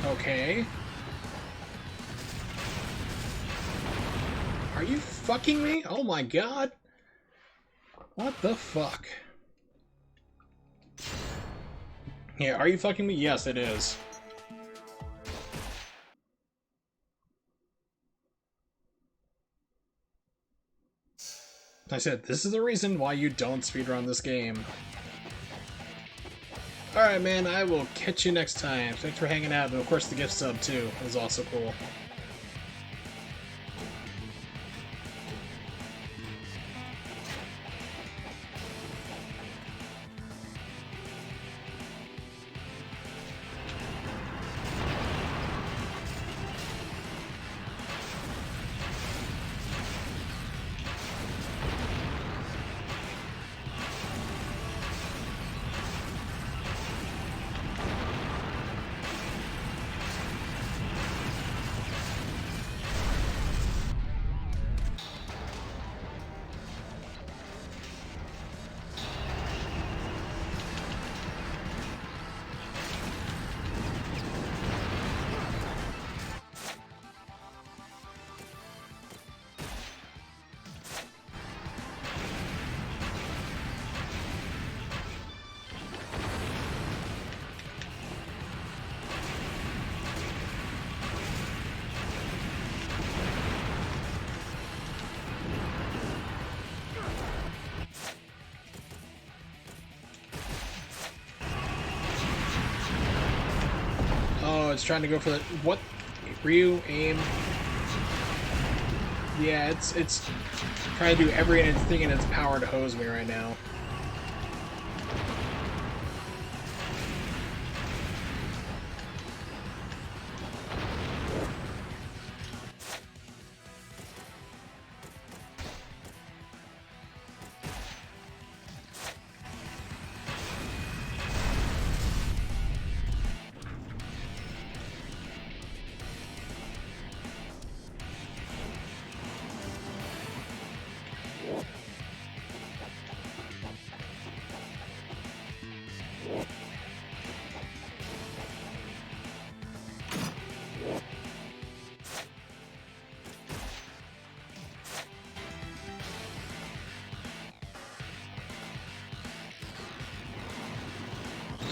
Okay. Are you fucking me? Oh my god. What the fuck? Yeah, are you fucking me? Yes, it is. I said, this is the reason why you don't speedrun this game. Alright, man, I will catch you next time. Thanks for hanging out, and of course the gift sub, too. It was also cool. Oh, it's trying to go for the... What? Ryu, aim. Yeah, it's trying to do everything in its power to hose me right now.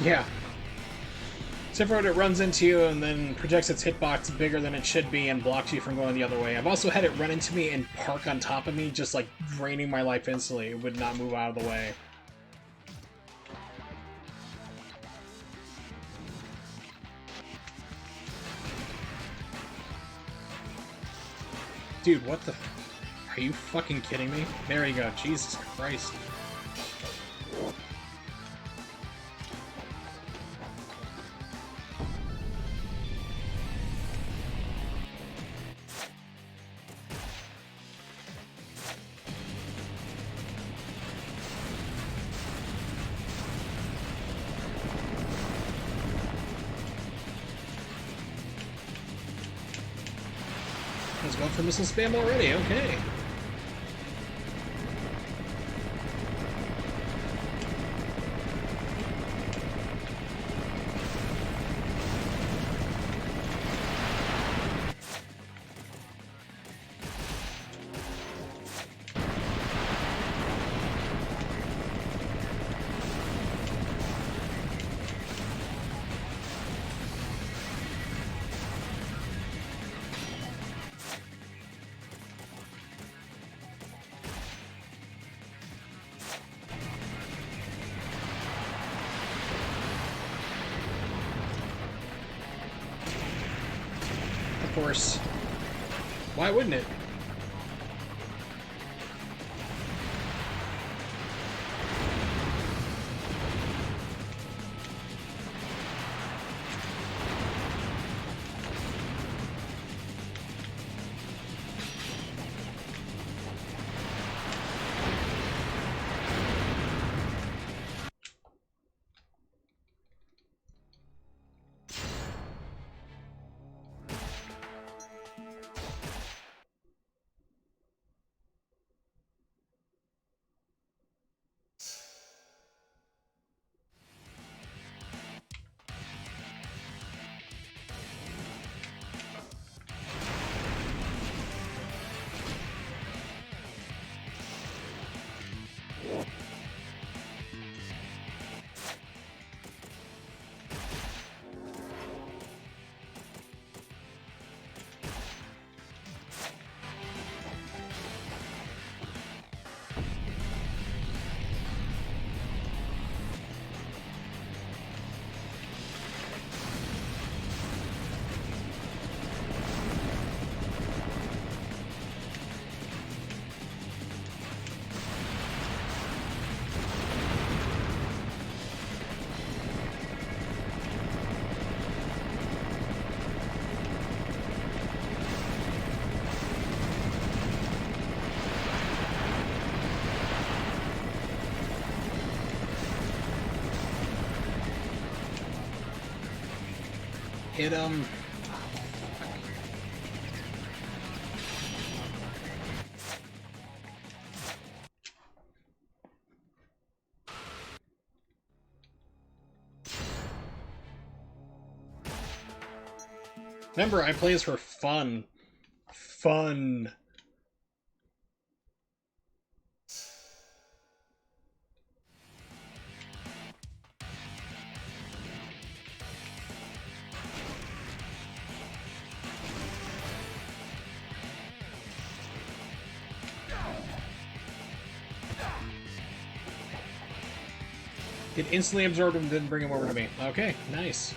Yeah. Except for when it runs into you and then projects its hitbox bigger than it should be and blocks you from going the other way. I've also had it run into me and park on top of me, just like draining my life instantly. It would not move out of the way. Dude, what the... Are you fucking kidding me? There you go. Jesus Christ. Let's go for missile spam already, okay. Of course. Why wouldn't it? Hit him. Remember, I play as for fun. Fun. It instantly absorbed him and didn't bring him over to me. Okay, nice.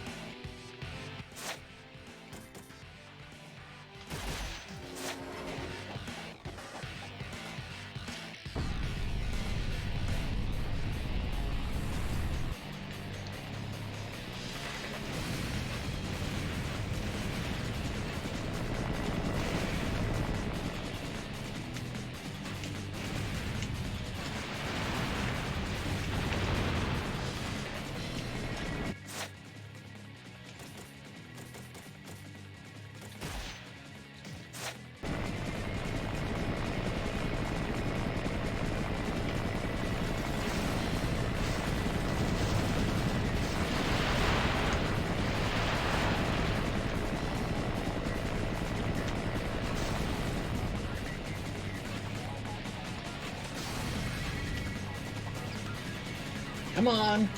Come on!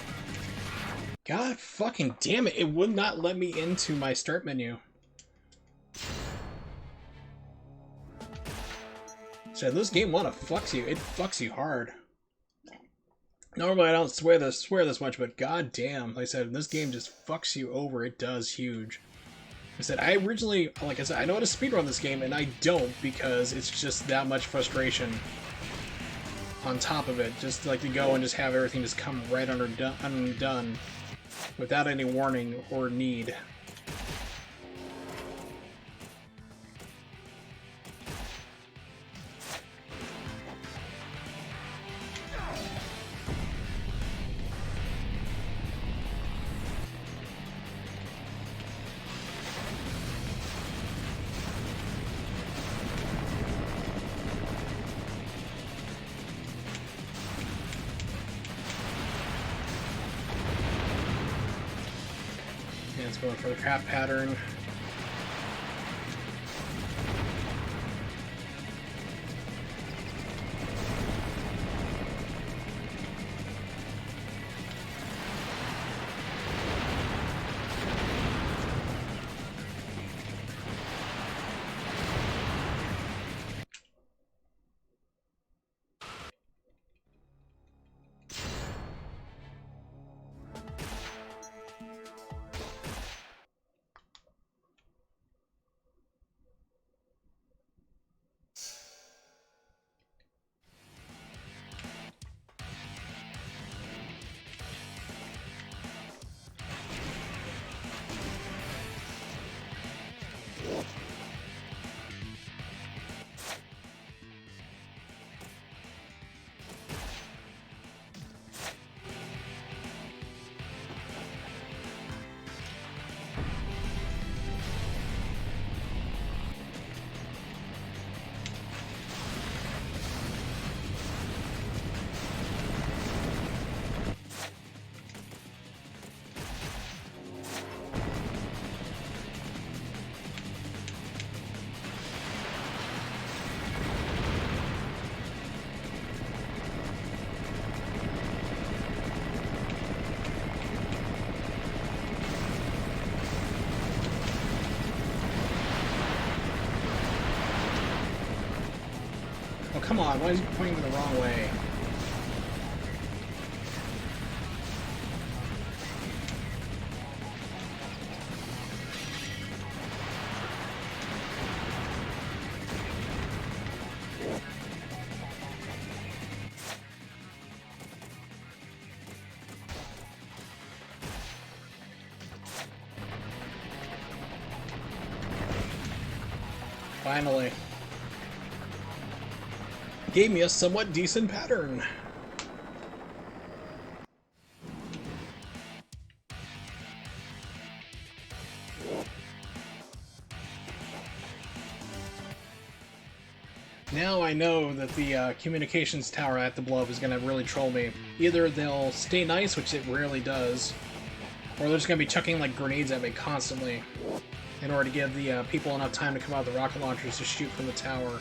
God fucking damn it, it would not let me into my start menu. So this game wanna fucks you. It fucks you hard. Normally I don't swear this much, but god damn, like I said, this game just fucks you over. It does huge. I said, I originally, like I said, I know how to speedrun this game, and I don't because it's just that much frustration on top of it. Just like to go and just have everything just come right undone without any warning or need. It's going for the crap pattern. Oh, come on, why is he pointing me the wrong way? Finally. Gave me a somewhat decent pattern. Now I know that the communications tower I have to blow up is going to really troll me. Either they'll stay nice, which it rarely does, or they're just going to be chucking like grenades at me constantly in order to give the people enough time to come out of the rocket launchers to shoot from the tower.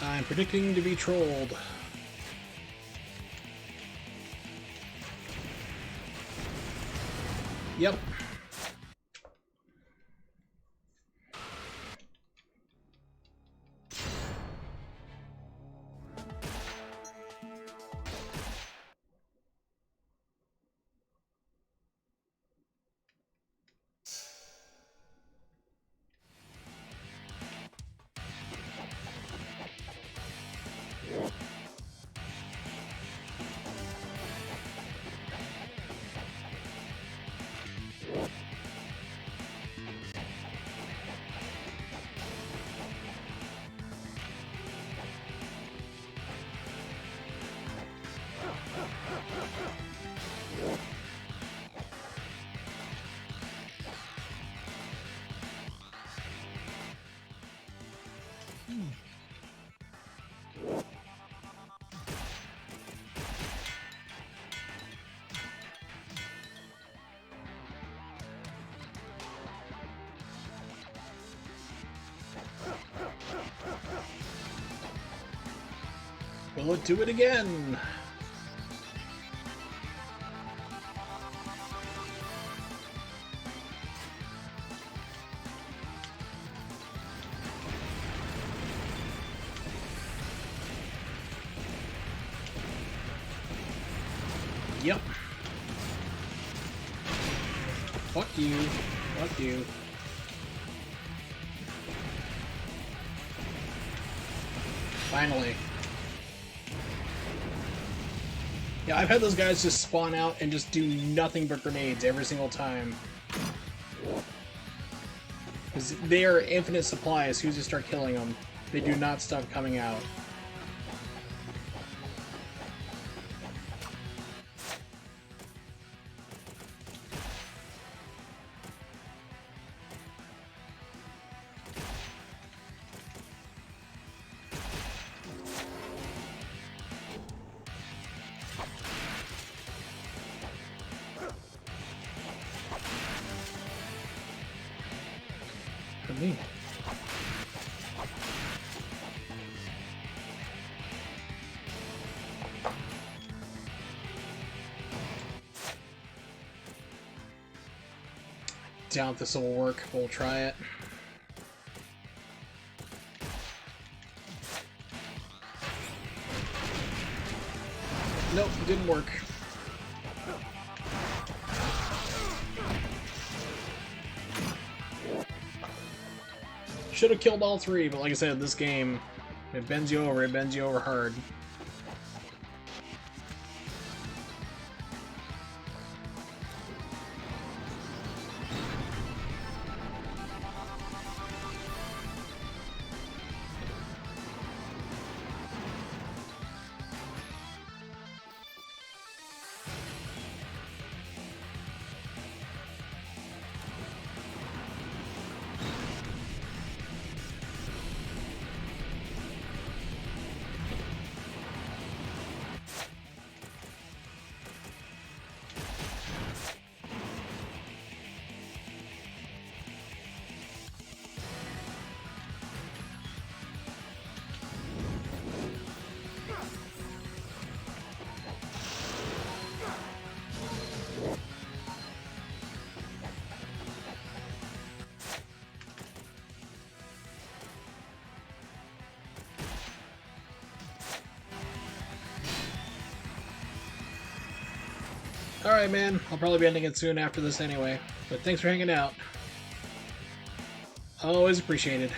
I'm predicting to be trolled. Yep. Will it do it again? Yep. Fuck you. Fuck you. Finally. Yeah, I've had those guys just spawn out and just do nothing but grenades every single time. Because they are infinite supply as soon as you start killing them. They do not stop coming out. For me. Doubt this will work. We'll try it. Nope, didn't work. Should have killed all three, but like I said, this game, it bends you over. It bends you over hard. Alright, man. I'll probably be ending it soon after this anyway. But thanks for hanging out. Always appreciated.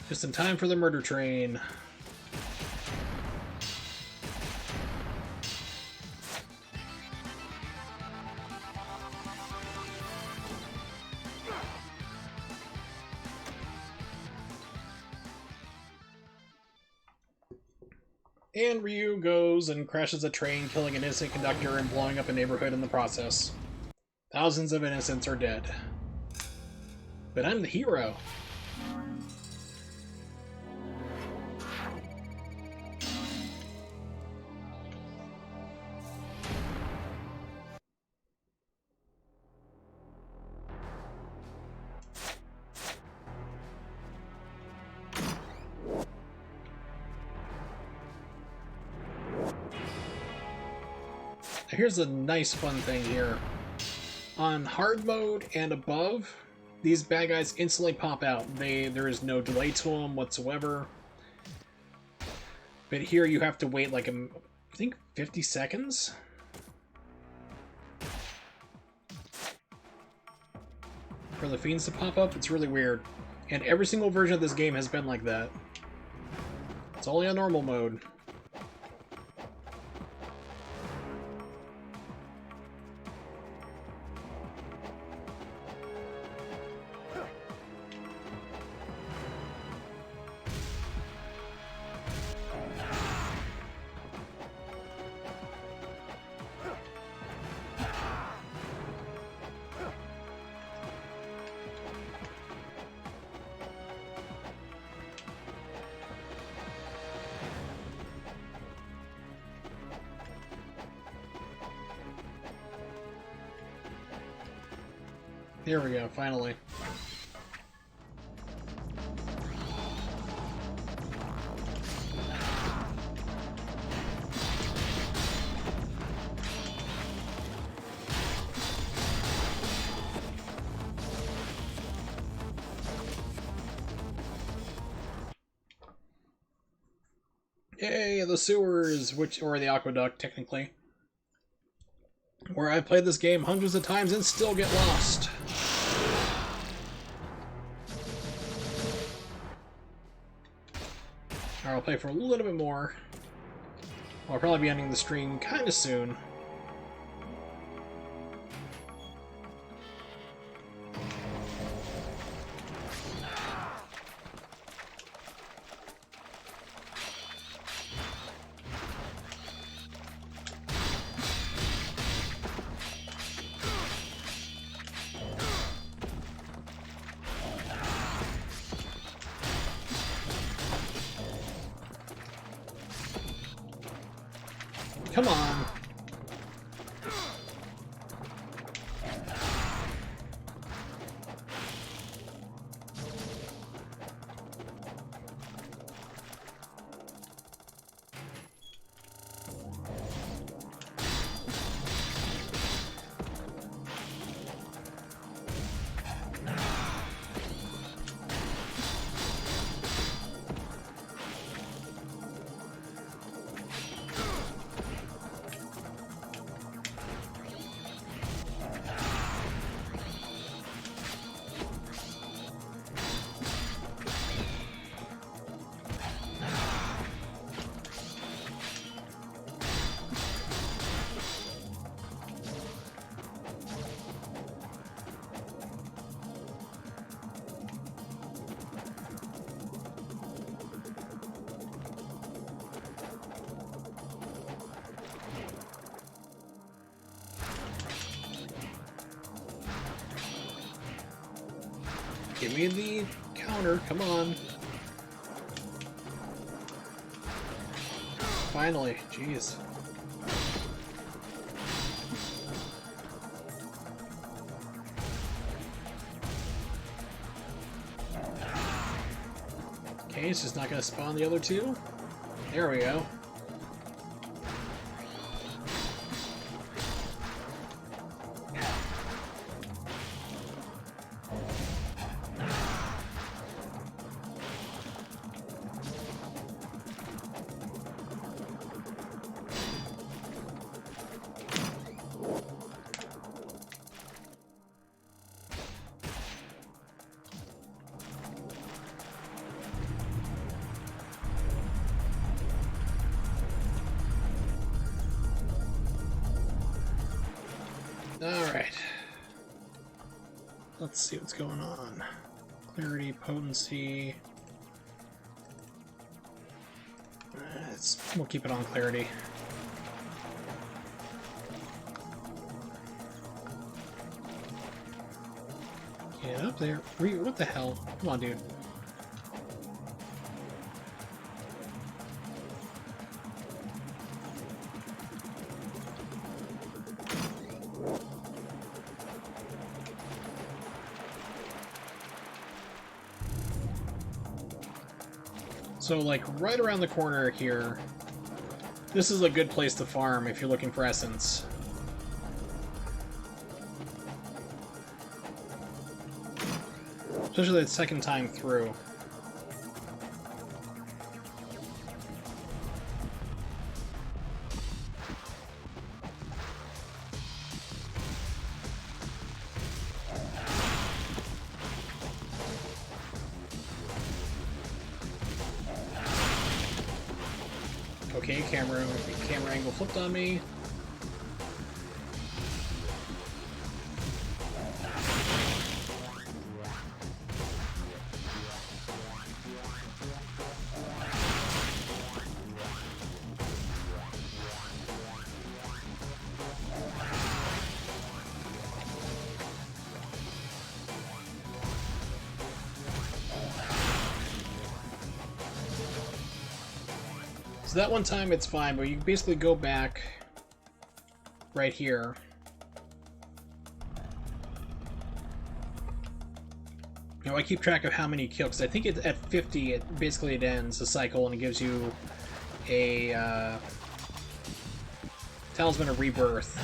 Just in time for the murder train. And Ryu goes and crashes a train, killing an innocent conductor and blowing up a neighborhood in the process. Thousands of innocents are dead. But I'm the hero. Here's a nice fun thing here. On hard mode and above, these bad guys instantly pop out. There is no delay to them whatsoever. But here you have to wait like I think 50 seconds? For the fiends to pop up. It's really weird. And every single version of this game has been like that. It's only on normal mode. Here we go, finally. Yay, the sewers, or the aqueduct, technically. Where I've played this game hundreds of times and still get lost. Alright, I'll play for a little bit more. I'll probably be ending the stream kinda soon. Come on. Give me the counter, come on. Finally, jeez. Okay, it's just not gonna spawn the other two. There we go. Alright. Let's see what's going on. Clarity, potency. We'll keep it on clarity. Get up there. What the hell? Come on, dude. So, like, right around the corner here, this is a good place to farm if you're looking for essence. Especially that second time through. Okay, camera angle flipped on me. So that one time it's fine, but you basically go back right here. You know, I keep track of how many you kill, because I think at 50, it ends the cycle, and it gives you a Talisman of Rebirth.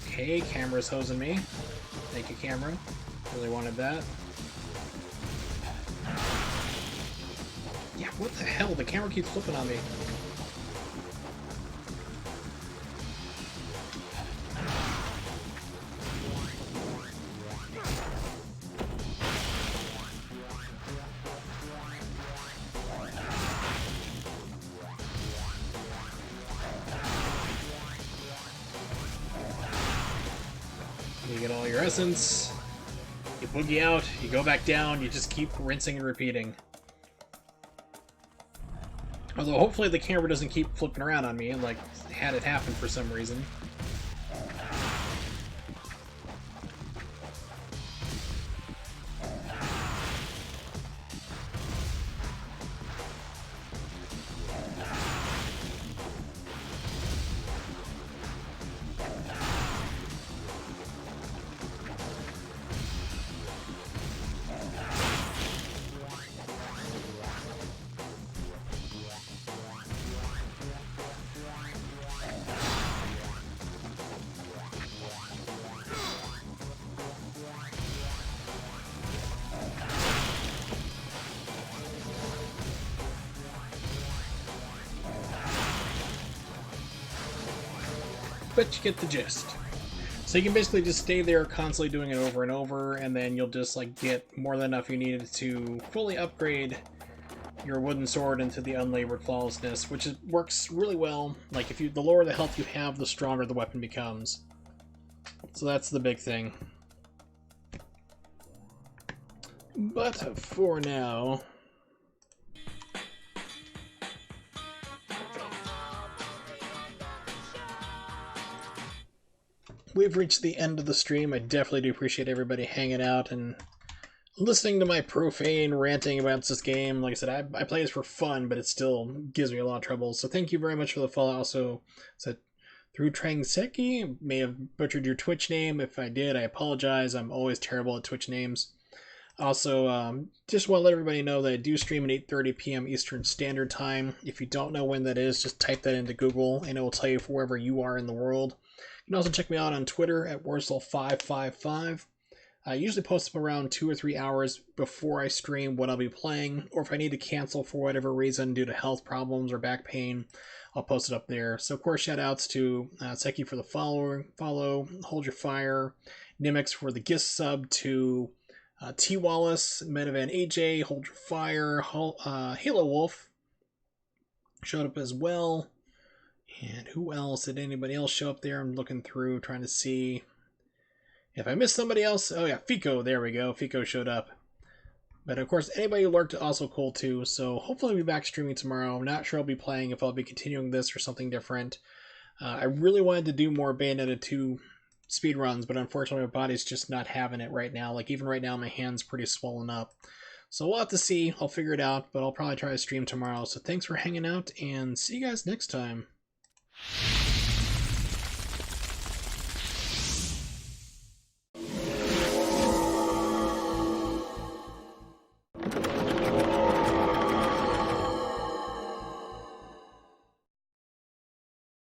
Okay, camera's hosing me. Thank you, camera. Really wanted that. Yeah, what the hell? The camera keeps flipping on me. You get all your essence, you boogie out, you go back down, you just keep rinsing and repeating. Although hopefully the camera doesn't keep flipping around on me and like had it happen for some reason. But you get the gist. So you can basically just stay there constantly doing it over and over, and then you'll just like get more than enough you needed to fully upgrade your wooden sword into the unlabored flawlessness, which works really well. Like if the lower the health you have, the stronger the weapon becomes. So that's the big thing. But for now, we've reached the end of the stream. I definitely do appreciate everybody hanging out and listening to my profane ranting about this game. Like I said, I play this for fun, but it still gives me a lot of trouble. So thank you very much for the follow. Also, said through Trangseki, may have butchered your Twitch name. If I did, I apologize. I'm always terrible at Twitch names. Also, just want to let everybody know that I do stream at 8:30 p.m. Eastern Standard Time. If you don't know when that is, just type that into Google, and it will tell you for wherever you are in the world. You can also check me out on Twitter at Warsaw555. I usually post them around 2 or 3 hours before I stream what I'll be playing, or if I need to cancel for whatever reason due to health problems or back pain, I'll post it up there. So, of course, shout outs to Seki for the follow, Hold Your Fire, Nimix for the gift sub, to T Wallace, Metavan AJ, Hold Your Fire, Halo Wolf showed up as well. And who else? Did anybody else show up there? I'm looking through, trying to see if I missed somebody else. Oh yeah, Fico, there we go. Fico showed up. But of course, anybody who lurked also cool too. So hopefully I'll be back streaming tomorrow. I'm not sure I'll be playing, if I'll be continuing this or something different. I really wanted to do more Bayonetta 2 speedruns, but unfortunately my body's just not having it right now. Like even right now my hand's pretty swollen up. So we'll have to see. I'll figure it out, but I'll probably try to stream tomorrow. So thanks for hanging out, and see you guys next time.